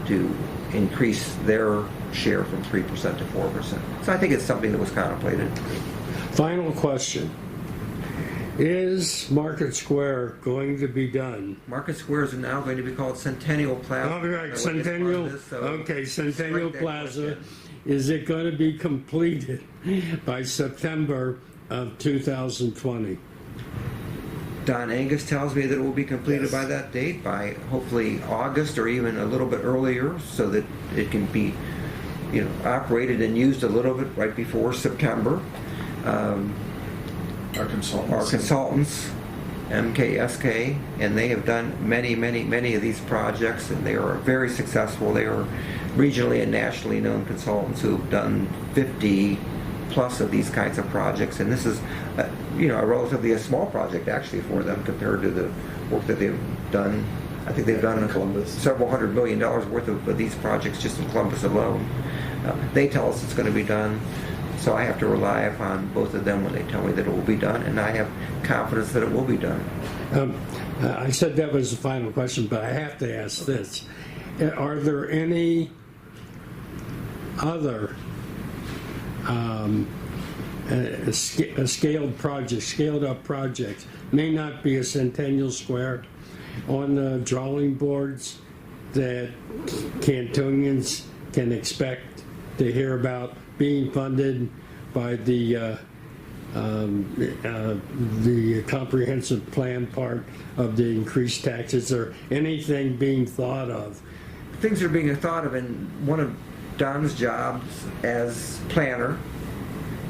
to increase their share from 3% to 4%. So I think it's something that was contemplated. Final question. Is Market Square going to be done? Market Square is now going to be called Centennial Plaza. Oh, right, Centennial. Okay, Centennial Plaza. Is it going to be completed by September of 2020? Don Angus tells me that it will be completed by that date, by hopefully August or even a little bit earlier, so that it can be, operated and used a little bit right before September. Our consultants, MKSK, and they have done many of these projects, and they are very successful. They are regionally and nationally known consultants who have done 50 plus of these kinds of projects, and this is a relatively small project actually for them compared to the work that they've done I think they've done Columbus. several $100 million worth of these projects just in Columbus alone. They tell us it's going to be done, so I have to rely upon both of them when they tell me that it will be done, and I have confidence that it will be done. I said that was the final question, but I have to ask this. Are there any other scaled up projects, may not be a Centennial Square, on the drawing boards that Cantonians can expect to hear about being funded by the comprehensive plan part of the increased taxes, or anything being thought of? Things are being thought of, and one of Don's jobs as planner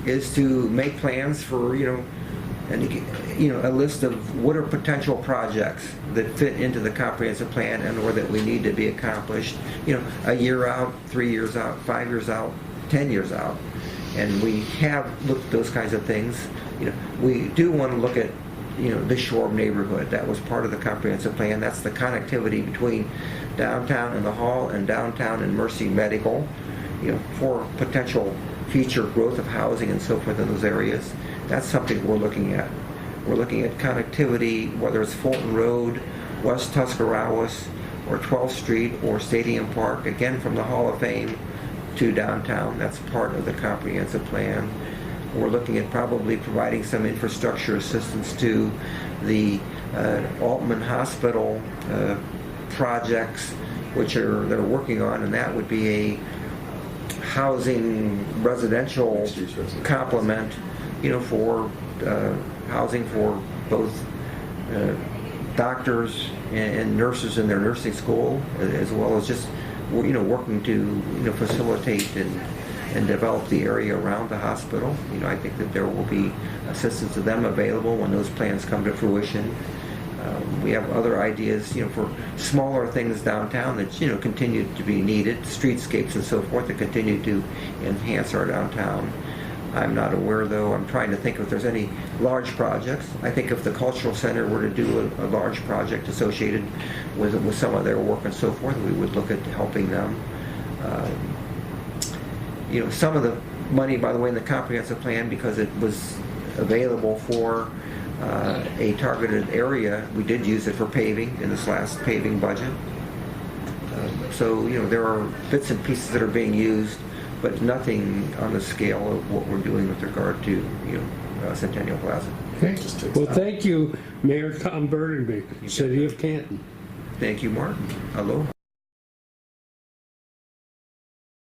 is to make plans for, a list of what are potential projects that fit into the comprehensive plan and or that we need to be accomplished, a year out, 3 years out, 5 years out, 10 years out. And we have looked at those kinds of things. We do want to look at, the Shore neighborhood. That was part of the comprehensive plan. That's the connectivity between downtown and the Hall and downtown and Mercy Medical, for potential future growth of housing and so forth in those areas. That's something we're looking at. We're looking at connectivity, whether it's Fulton Road, West Tuscarawas, or 12th Street, or Stadium Park, again from the Hall of Fame to downtown. That's part of the comprehensive plan. We're looking at probably providing some infrastructure assistance to the Altman Hospital projects, which they're working on, and that would be a housing residential complement, for housing for both doctors and nurses in their nursing school, as well as just working to facilitate and develop the area around the hospital. I think that there will be assistance to them available when those plans come to fruition. We have other ideas, for smaller things downtown that continue to be needed, streetscapes and so forth that continue to enhance our downtown. I'm not aware, though. I'm trying to think if there's any large projects. I think if the Cultural Center were to do a large project associated with some of their work and so forth, we would look at helping them. Some of the money, by the way, in the comprehensive plan, because it was available for a targeted area, we did use it for paving in this last paving budget. So there are bits and pieces that are being used, but nothing on the scale of what we're doing with regard to Centennial Plaza. Okay. Well, thank you, Mayor Tom Bernabei, City of Canton. Thank you, Mark. Hello.